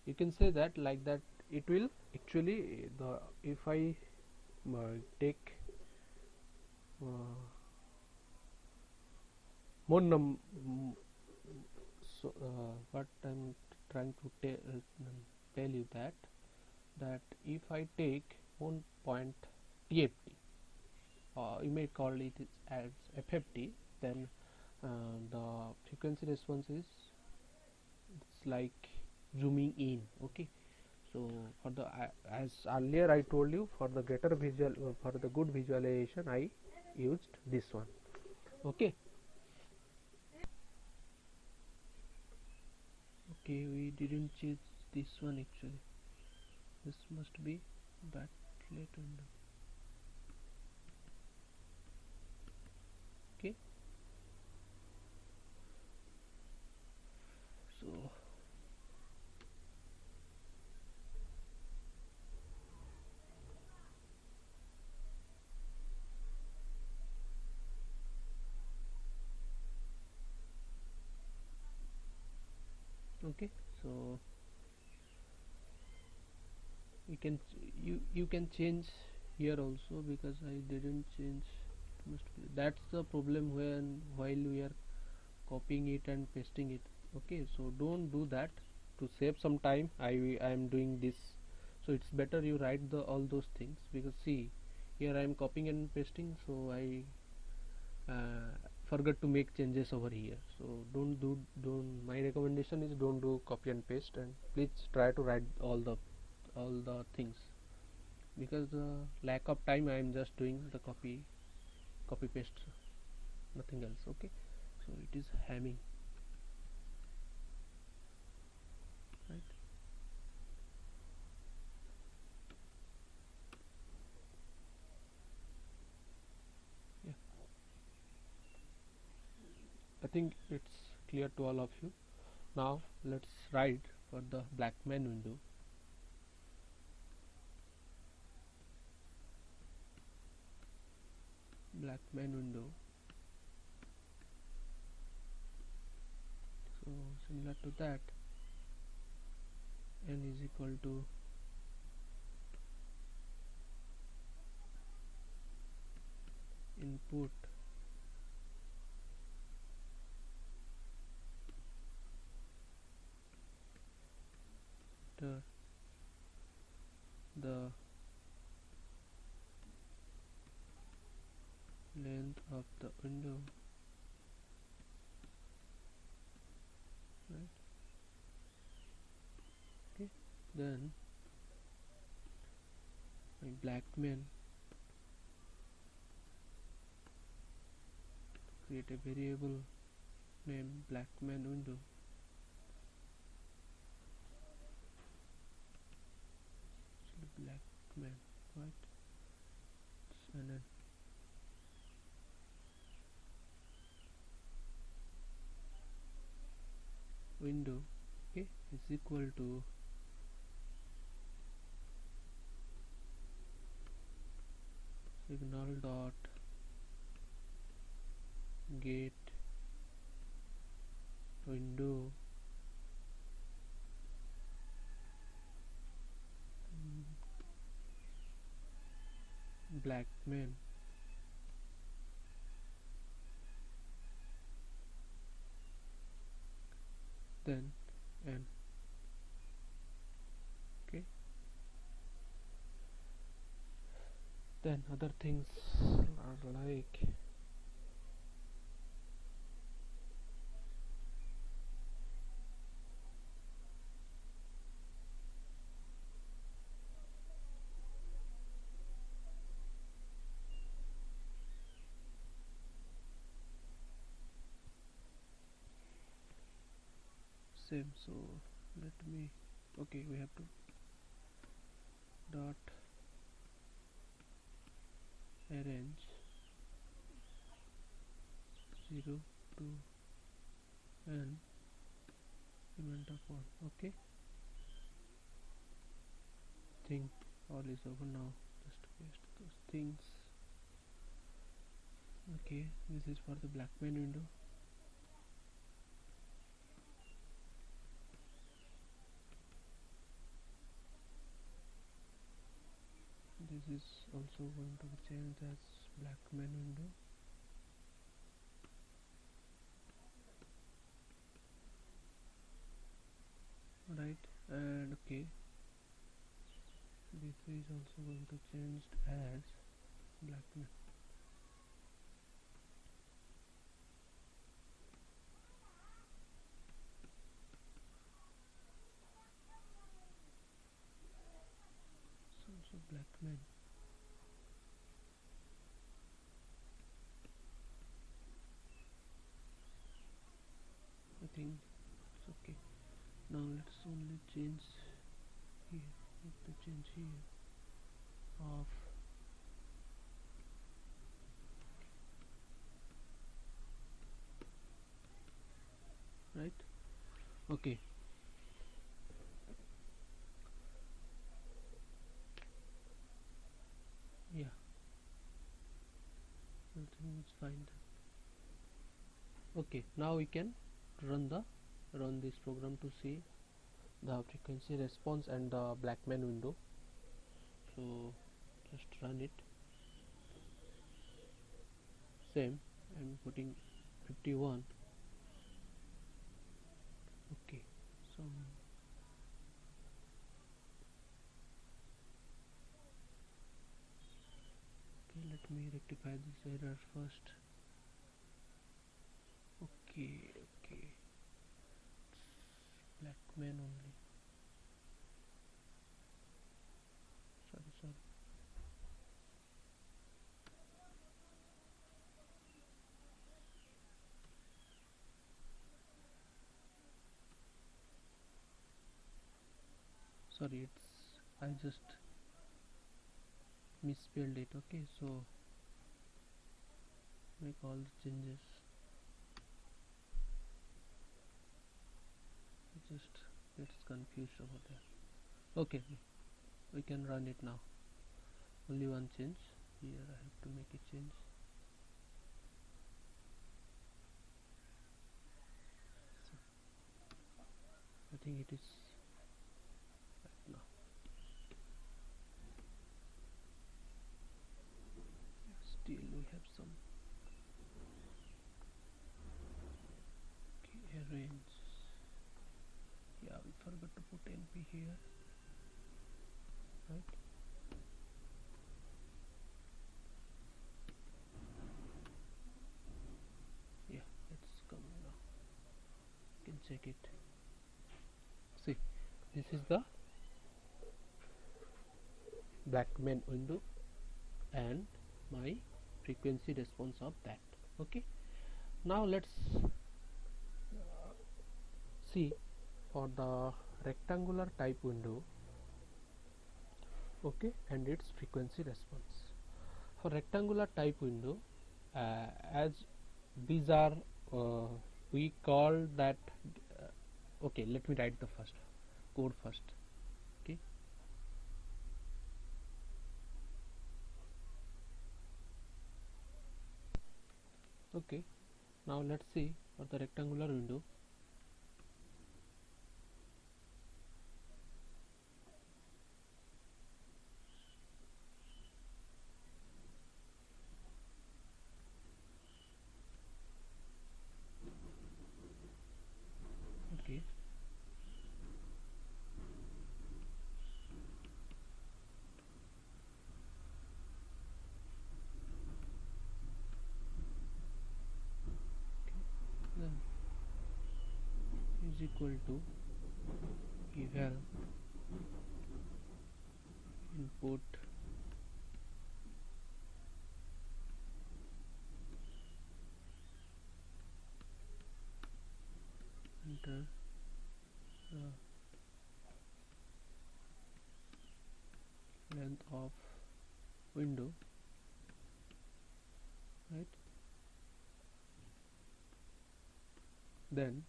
you can say that like that. It will actually the if I take uh, more so what I'm trying to tell you that if I take 1 point TFT, you may call it as FFT, then the frequency response is it's like zooming in. Okay, so for the as earlier I told you, for the greater visual for the good visualization I used this one. Okay, okay, we didn't change this one actually. This must be Bartlett window. Okay, so okay, so you can change here also, because I didn't change. Must be, that's the problem when while we are copying it and pasting it. Okay, so don't do that. To save some time, I am doing this. So it's better you write the all those things, because see, here I am copying and pasting, so I forgot to make changes over here. So don't my recommendation is don't do copy and paste, and please try to write all the things, because the lack of time I am just doing the copy paste, nothing else. Okay, so it is hamming, right? Yeah, I think it's clear to all of you. Now let's write for the Blackman window. Blackman window, so similar to that, n is equal to input the length of the window, right? Okay, then my Blackman, create a variable named Blackman window. Actually Blackman, right? And then window, okay, is equal to signal dot get window Blackman, then n. Okay, then other things are like same. So let me, okay, we have to dot arrange 0 to n element of 1. Okay, think all is over now. Just paste those things. Okay, this is for the Blackman window. This is also going to be changed as Blackman window. Right, and okay, this is also going to change as Blackman. So Blackman. I think it's okay. Now let's only change here. Need to change here of right. Okay. Yeah. Everything is fine. Okay. Now we can run this program to see the frequency response and the Blackman window. So just run it. Same. I'm putting 51. Okay. So okay, let me rectify this error first. Okay, okay. It's Blackman only. Sorry. Sorry, it's I just misspelled it. Okay, so make all the changes. It just gets confused over there. Okay, we can run it now. Only one change here. I have to make a change. So I think it is right now. Still we have some. Okay, arrange. Yeah, we forgot to put NP here, right? Yeah, it's coming now. You can check it. See, this is the Blackman window and my frequency response of that. Okay, now let's see for the rectangular type window. Okay, and its frequency response. For rectangular type window, as these are we call that okay, let me write the first code first. Okay, okay, now let's see for the rectangular window. Okay, then is equal to eval input enter window, right? Then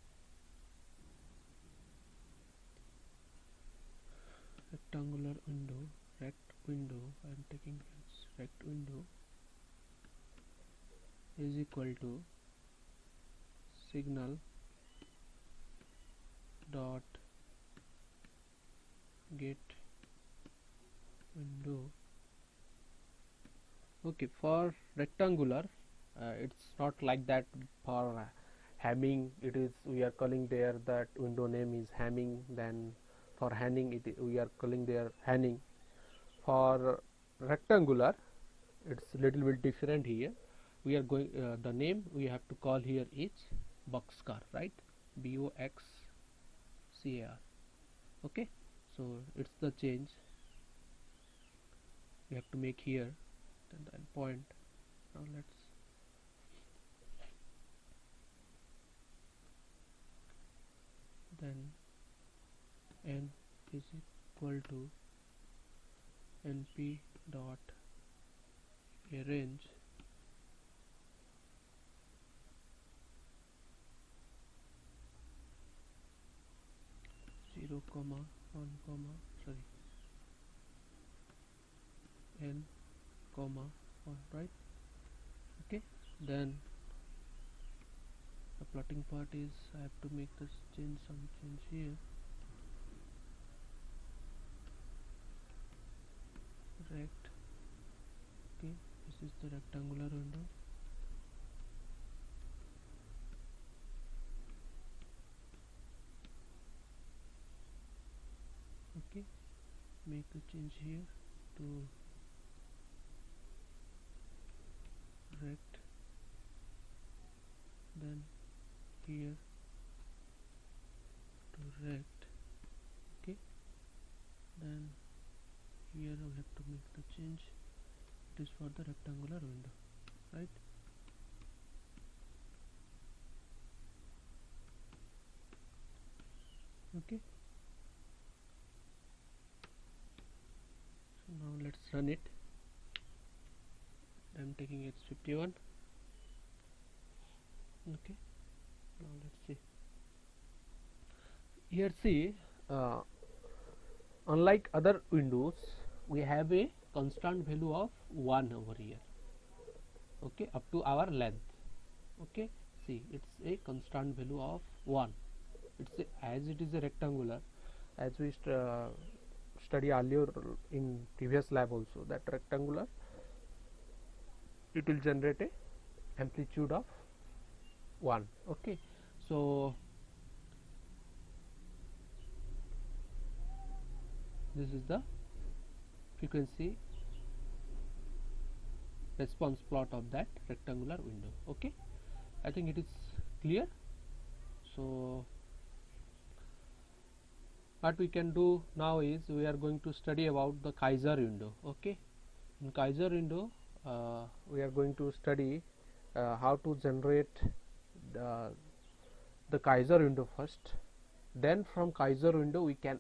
rectangular window, rect window, I am taking as rect window is equal to signal dot get window. Okay, for rectangular it's not like that. For Hamming, it is, we are calling there that window name is Hamming. Then for Hanning, we are calling there Hanning. For rectangular, it's little bit different here. We are going the name we have to call here is boxcar, right? Boxcar. Okay, so it's the change we have to make here. Then point. Now let's then n is equal to np dot arrange 0, 1, sorry, n, 1, right? Okay, then the plotting part is I have to make this change, some change here. Rect. Okay, this is the rectangular window. Okay, make a change here to rect, then here to rect. Okay, then here I have to make the change. It is for the rectangular window, right? Okay, so now let's run it. I'm taking H51. Okay, now let's see here. See, unlike other windows, we have a constant value of 1 over here. Okay, up to our length. Okay, see, it's a constant value of 1. It's as it is a rectangular, as we study earlier in previous lab also, that rectangular, it will generate a amplitude of 1. Okay, so this is the frequency response plot of that rectangular window. Okay, I think it is clear. So what we can do now is we are going to study about the Kaiser window. Okay, in Kaiser window we are going to study how to generate the Kaiser window first. Then from Kaiser window we can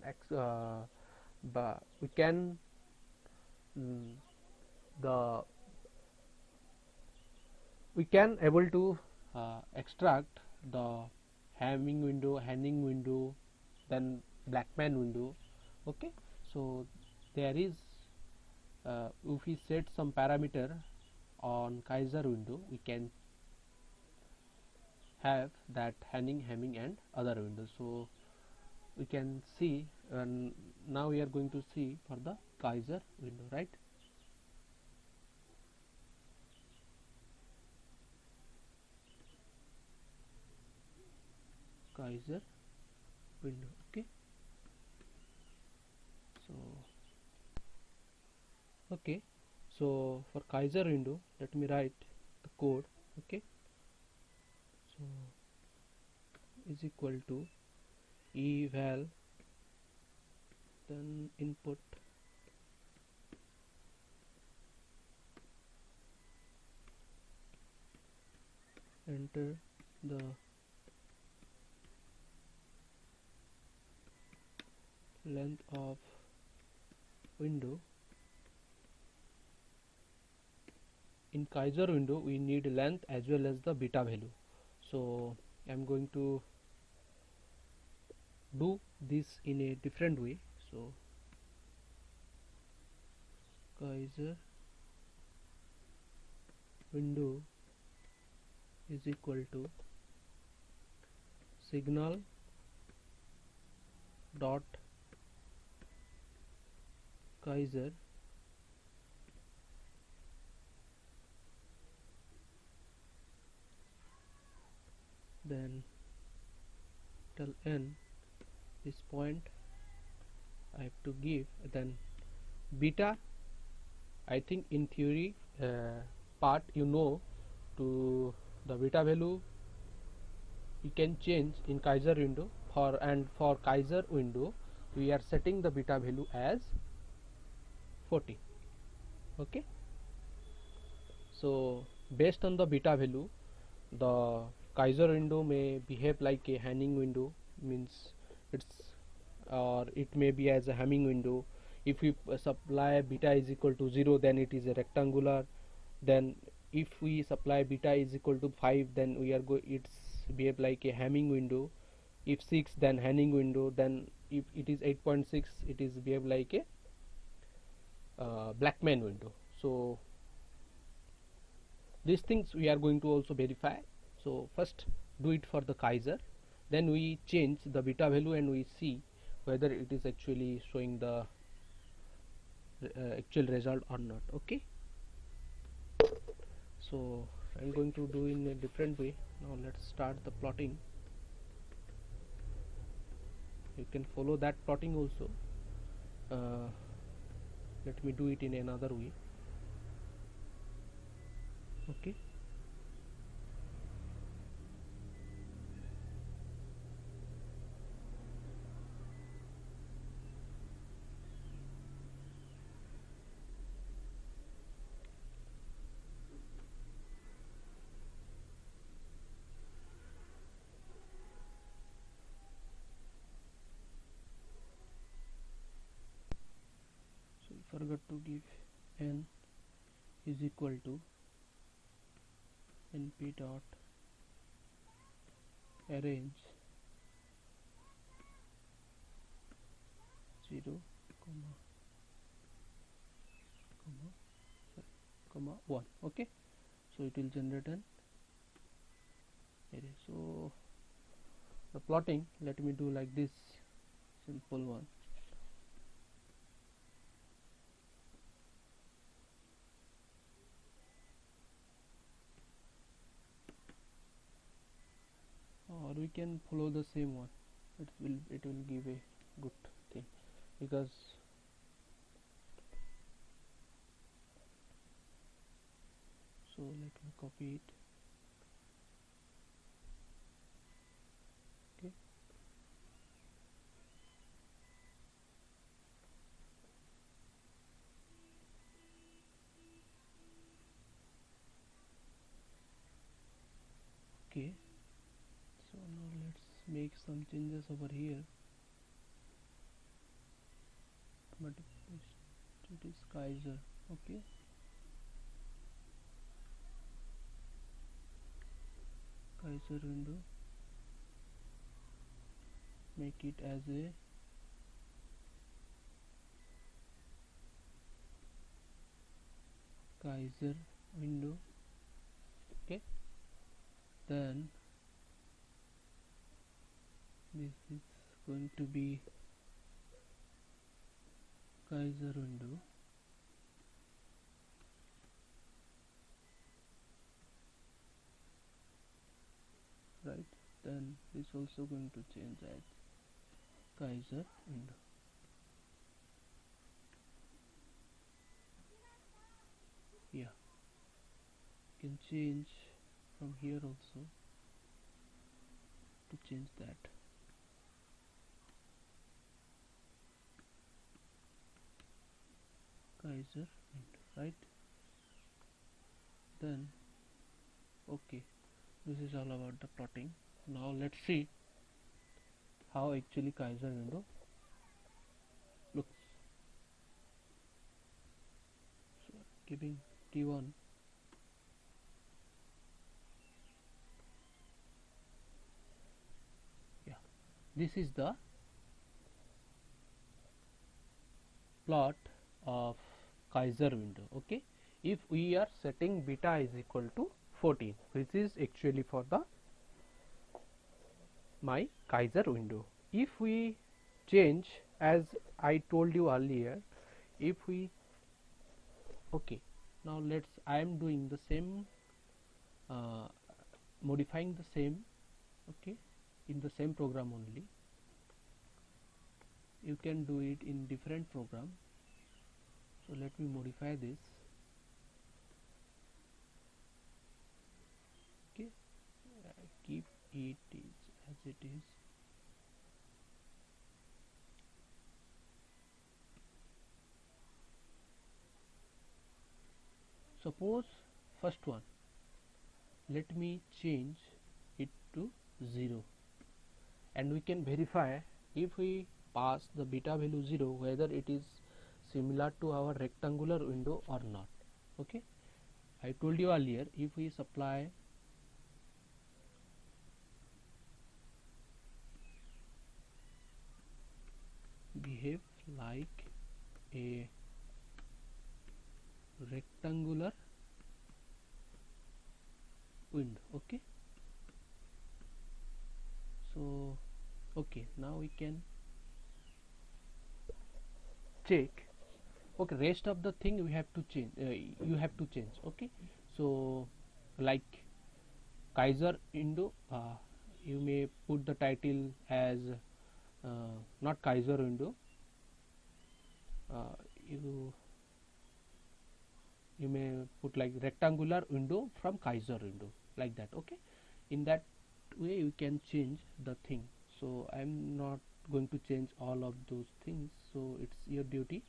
we can able to extract the Hanning window, then Blackman window. Okay, so there is if we set some parameter on Kaiser window, we can have that Hanning and other windows. So we can see, and now we are going to see for the Kaiser window, right? Kaiser window. Okay, so okay, so for Kaiser window, let me write the code. Okay, so is equal to eval, then input enter the length of window in Kaiser window we need length as well as the beta value. So I'm going to do this in a different way. So Kaiser window is equal to signal dot Kaiser then till n this point I have to give, then beta, I think in theory part you know, to the beta value you can change in Kaiser window, for Kaiser window we are setting the beta value as 40. Okay, so based on the beta value the Kaiser window may behave like a Hanning window, means it's, or it may be as a Hamming window. If we supply beta is equal to 0 then it is a rectangular, then if we supply beta is equal to 5 then we are it's behave like a Hamming window, if 6 then Hanning window, then if it is 8.6 it is behave like a Blackman window. So these things we are going to also verify. So first do it for the Kaiser, then we change the beta value and we see whether it is actually showing the actual result or not. Okay, so I'm going to do in a different way. Now let's start the plotting. You can follow that plotting also. Let me do it in another way. Okay, so we forgot to give n is equal to np dot arrange 0 comma 1. Okay, so it will generate an array. So the plotting, let me do like this, simple one. Or we can follow the same one, it will give a good thing, because so let me copy it. Okay, okay, so now let's make some changes over here. But it is Kaiser. Okay, Kaiser window, make it as a Kaiser window. Okay, then this is going to be Kaiser window, right? Then this also going to change as Kaiser window. Yeah, you can change from here also to change that. Kaiser window, right? Then okay, this is all about the plotting. Now let's see how actually Kaiser window looks. So giving t1 this is the plot of Kaiser window. Okay, if we are setting beta is equal to 14, which is actually for the my Kaiser window. If we change, as I told you earlier, if we okay, now I am doing the same, modifying the same, okay, in the same program only. You can do it in different program. So let me modify this. Okay, keep it as it is. Suppose first one, let me change it to 0, and we can verify if we pass the beta value 0 whether it is similar to our rectangular window or not. Okay, I told you earlier, if we supply behave like a rectangular window. Okay, so okay, now we can check. Okay, rest of the thing we have to change, you have to change. Okay, so like Kaiser window, you may put the title as not Kaiser window, you may put like rectangular window from Kaiser window, like that. Okay, in that way you can change the thing. So I am not going to change all of those things, so it's your duty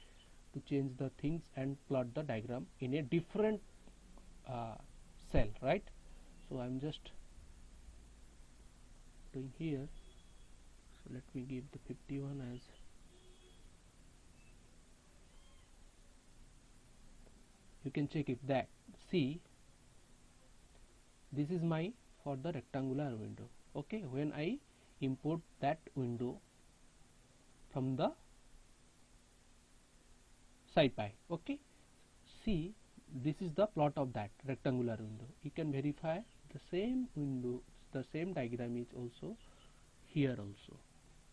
to change the things and plot the diagram in a different cell, right? So I'm just doing here. So let me give the 51 as you can check it. That see, this is my for the rectangular window. Okay, when I import that window from the SciPy, okay, see, this is the plot of that rectangular window. You can verify the same window, the same diagram is also here also.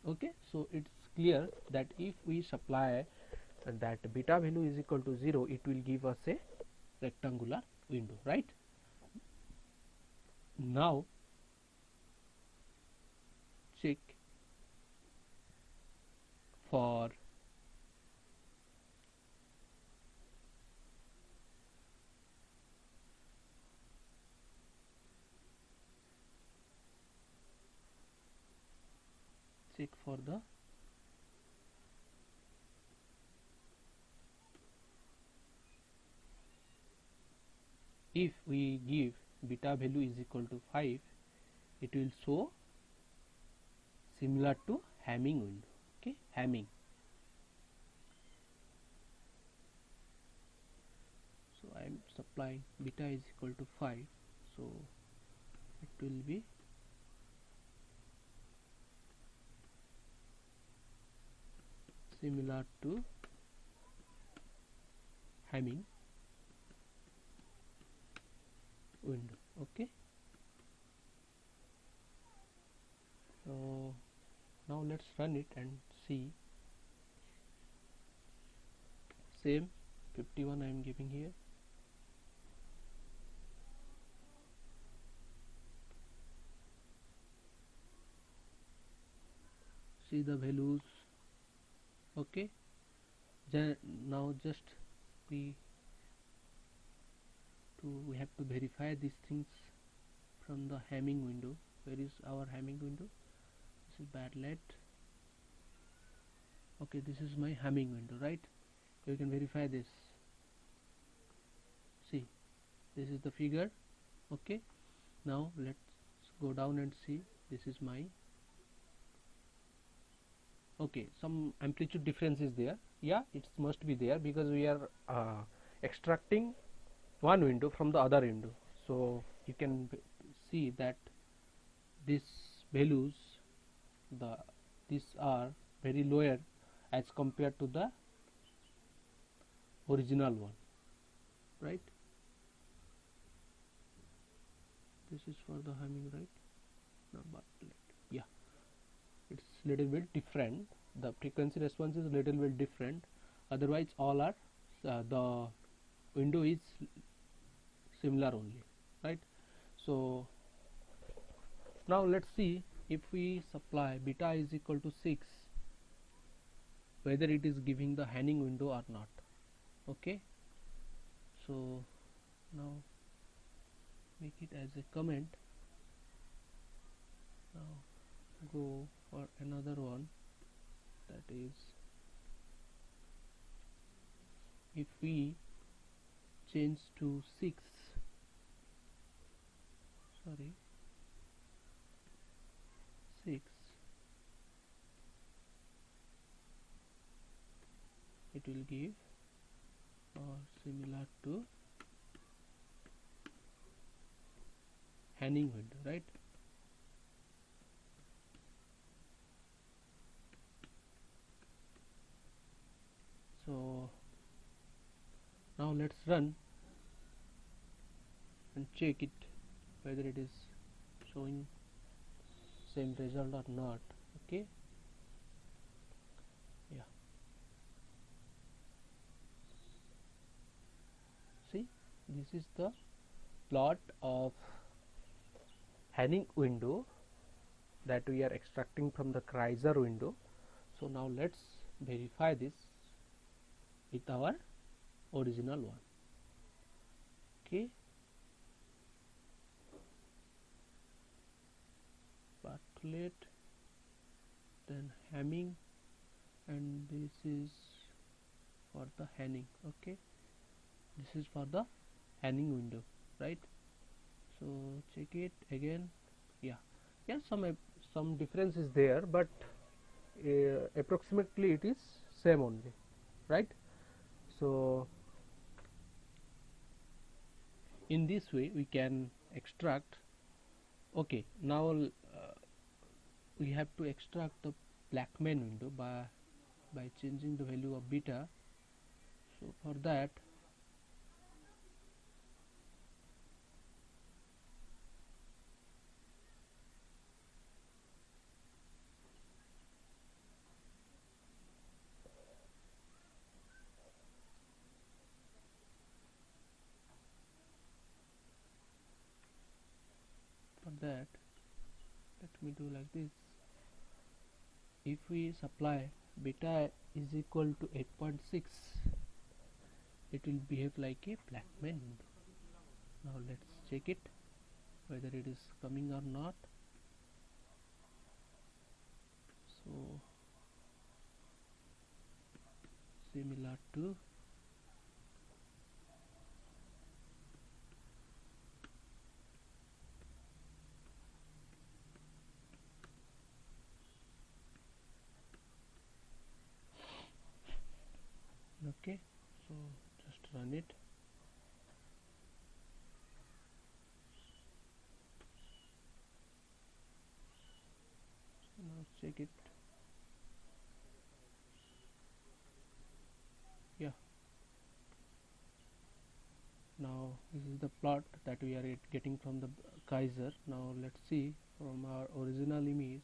Okay, so it's clear that if we supply that beta value is equal to 0, it will give us a rectangular window, right? Now check for the if we give beta value is equal to 5, it will show similar to Hamming window. Okay, Hamming. So I am supplying beta is equal to 5, so it will be similar to Hamming window. Okay, so now let's run it and see. Same 51 I am giving here. See the values. Okay, now just we have to verify these things from the Hamming window. Where is our Hamming window? This is Bartlett. Okay, this is my Hamming window, right? You can verify this. See, this is the figure. Okay, now let's go down and see. This is my, okay, some amplitude difference is there. Yeah, it must be there because we are extracting one window from the other window. So you can see that these values, the these are very lower as compared to the original one, right? This is for the humming, right? No, Bartlett. Yeah, it's little bit different. The frequency response is little bit different. Otherwise, all are the window is similar only, right? So now let's see if we supply beta is equal to 6, whether it is giving the Hanning window or not. Okay, so now make it as a comment. Now go for another one, that is if we change to 6, sorry 6, it will give or similar to Hanning window, right? So now let's run and check it whether it is showing same result or not. Okay, yeah, see, this is the plot of Hanning window that we are extracting from the Kaiser window. So now let's verify this with our original one. Okay, Bartlett, then Hamming, and this is for the Hanning. Okay, this is for the Hanning window, right? So check it again. Yeah, some difference is there, but approximately it is same only, right? So in this way we can extract. Okay, now we have to extract the Blackman window by changing the value of beta. So for that, let me do like this. If we supply beta is equal to 8.6, it will behave like a Blackman window. Now let's check it whether it is coming or not. So similar to okay, so just run it. Now check it. Yeah, now this is the plot that we are getting from the Kaiser. Now let's see from our original image,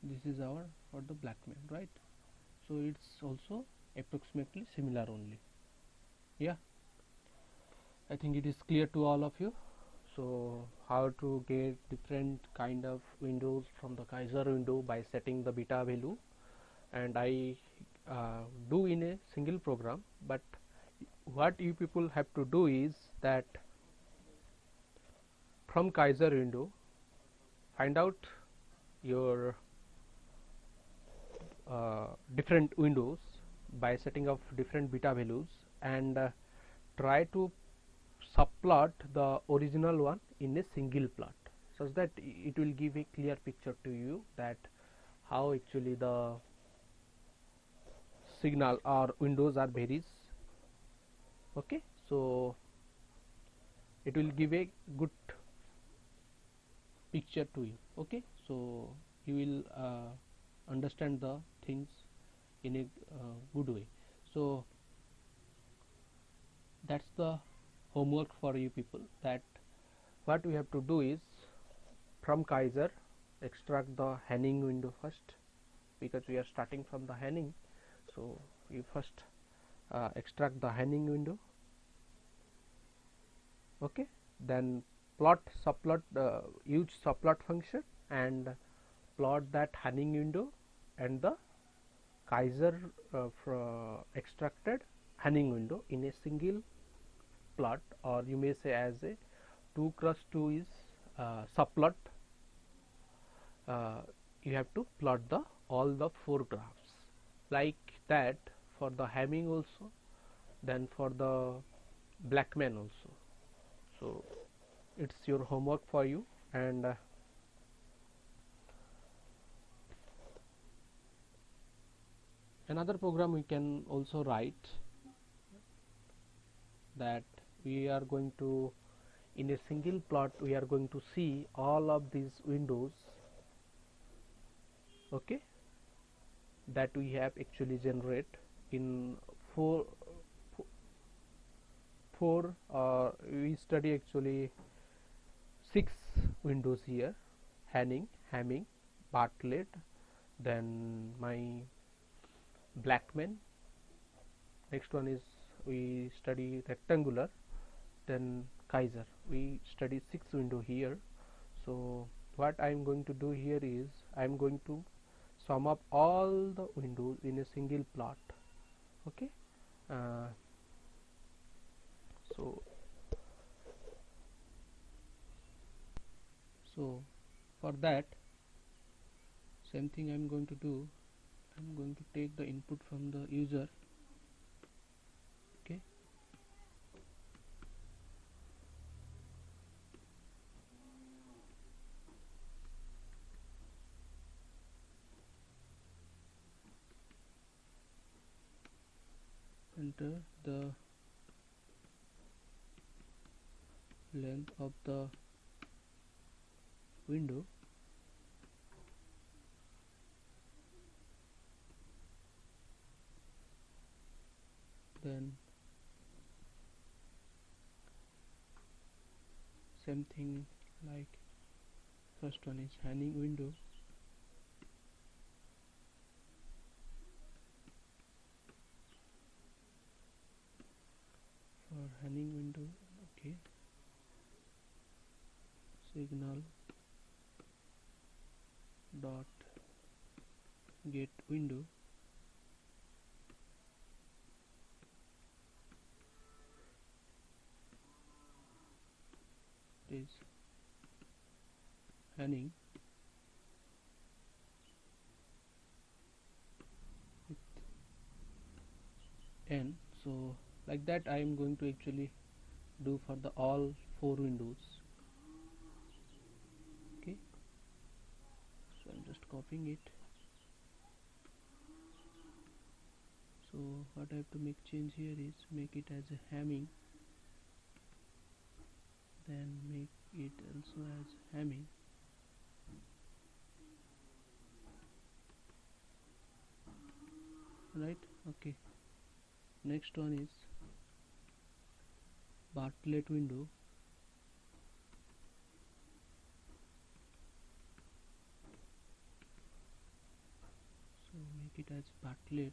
this is our for the Blackman, right? So it's also approximately similar only. Yeah, I think it is clear to all of you. So how to get different kind of windows from the Kaiser window by setting the beta value, and I do in a single program. But what you people have to do is that from Kaiser window find out your different windows by setting of different beta values, and try to subplot the original one in a single plot, such that it will give a clear picture to you that how actually the signal or windows are varies. Okay, so it will give a good picture to you. Okay, so you will understand the things in a good way. So that's the homework for you people, that what we have to do is from Kaiser extract the Henning window first, because we are starting from the Henning. So we first extract the Henning window, okay, then plot subplot, use subplot function and plot that Henning window and the Kaiser extracted Henning window in a single plot, or you may say as a 2x2 is subplot. You have to plot the all the 4 graphs like that for the Hamming also, then for the Blackman also. So it's your homework for you. And another program we can also write, that we are going to, in a single plot we are going to see all of these windows, okay, that we have actually generate in four we study actually 6 windows here: Henning, Hamming, Bartlett, then my Blackman. Next one is we study rectangular, then Kaiser. We study 6 window here. So what I am going to do here is I am going to sum up all the windows in a single plot, okay. So for that, same thing I am going to do. I am going to take the input from the user, okay. Enter the length of the window, then same thing like first one is Henning window, for Henning window, okay, signal dot get window, is Henning with n. So like that I am going to actually do for the all 4 windows, okay. So I'm just copying it. So what I have to make change here is make it as a Hamming, then make it also as Hamming, right, okay. Next one is Bartlett window, so make it as Bartlett,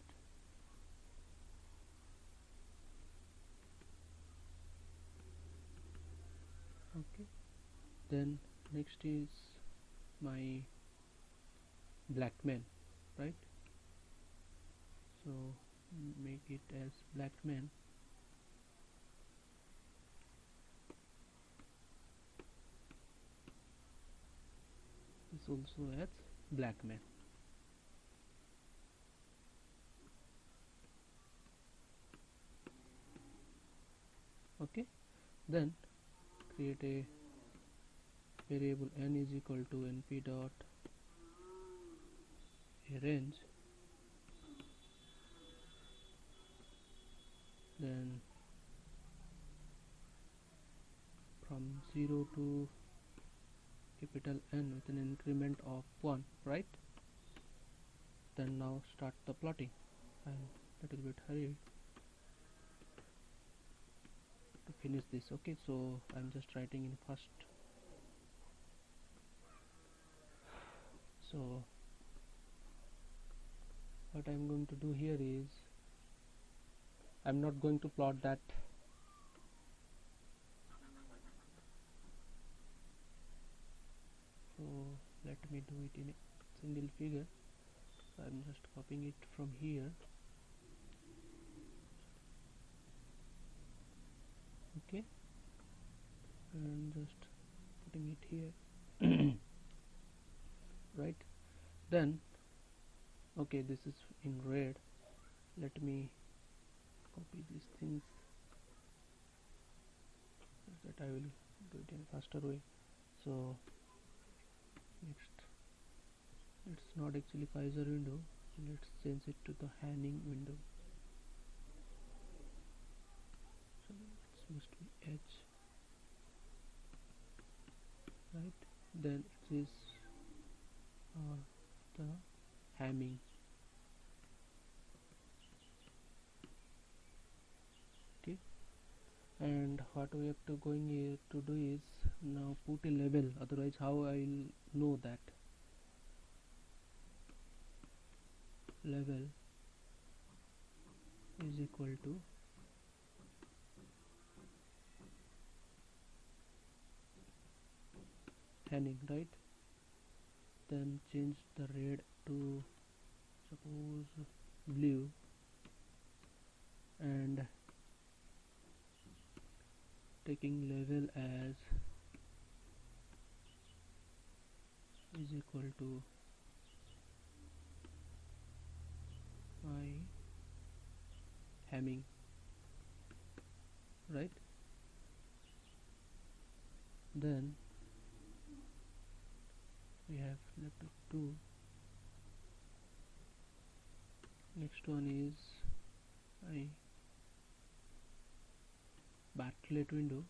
okay. Then next is my Blackman, right, so make it as Blackman, this also as Blackman, okay. Then create a variable n is equal to np dot a range, then from 0 to capital N with an increment of 1, right? Then now start the plotting. I'm a little bit hurried to finish this. Okay, so I'm just writing in first. So what I'm going to do here is I'm not going to plot that. So let me do it in a single figure. So I'm just copying it from here. Okay, and just putting it here. Right, then okay, this is in red. Let me copy these things so that I will do it in a faster way. So next, it's not actually Kaiser window, let's change it to the Hanning window. So it must be H, right? Then it is the Hamming. Okay, and what we have to going here to do is now put a label, otherwise how I will know that level is equal to Hanning, right? Then change the red to suppose blue, and taking level as is equal to my Hamming, right? Then we have left 2. Next one is my Bartlett window.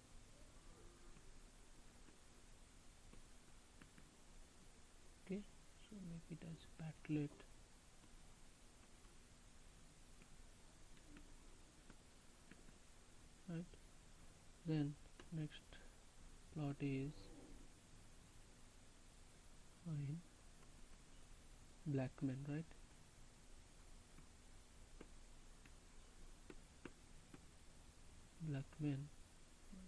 Okay, so make it as Bartlett. Right, then next plot is fine Blackman, right? Blackman,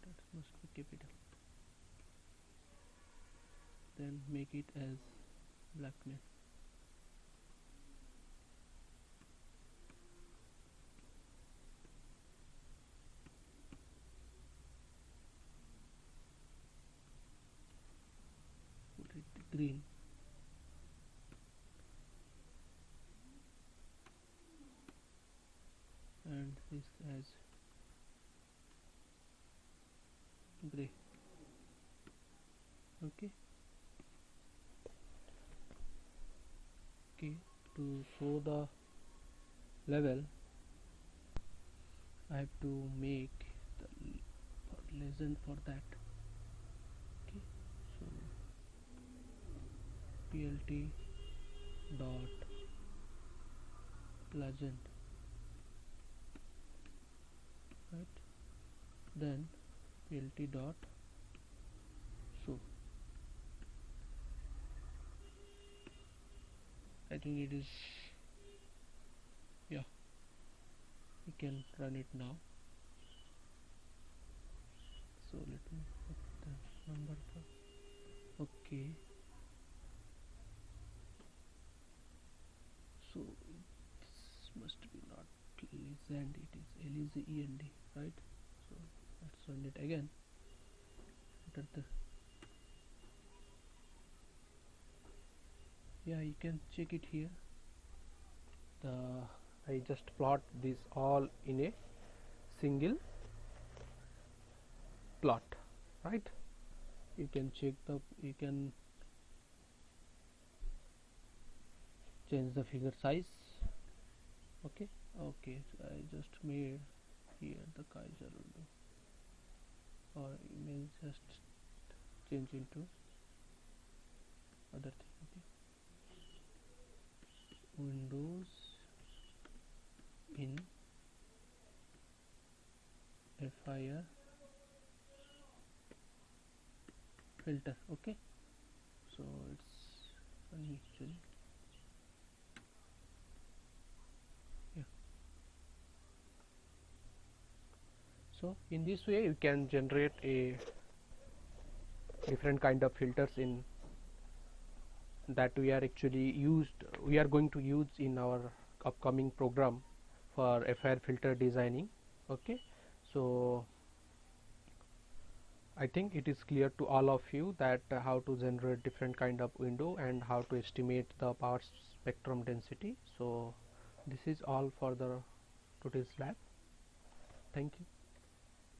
that must be capital. Then make it as Blackman. Put it green. And this as gray. Okay, to show the level I have to make the legend for that. Okay, so plt dot legend, right? Then plt dot show. I think it is, yeah, we can run it now. So let me put the number for, okay, so this must be not legend, it is legend, right? So let's run it again. Enter the, yeah, you can check it here. The I just plot this all in a single plot, right? You can check the, you can change the figure size. Okay, okay, so I just made here the Kaiser window, or you may just change into other thing. Okay. Windows in FIR filter. Okay, so it's funny actually. Yeah. So in this way you can generate a different kind of filters in that we are going to use in our upcoming program for FIR filter designing. Okay, so I think it is clear to all of you that how to generate different kind of window and how to estimate the power spectrum density. So this is all for the today's lab. Thank you.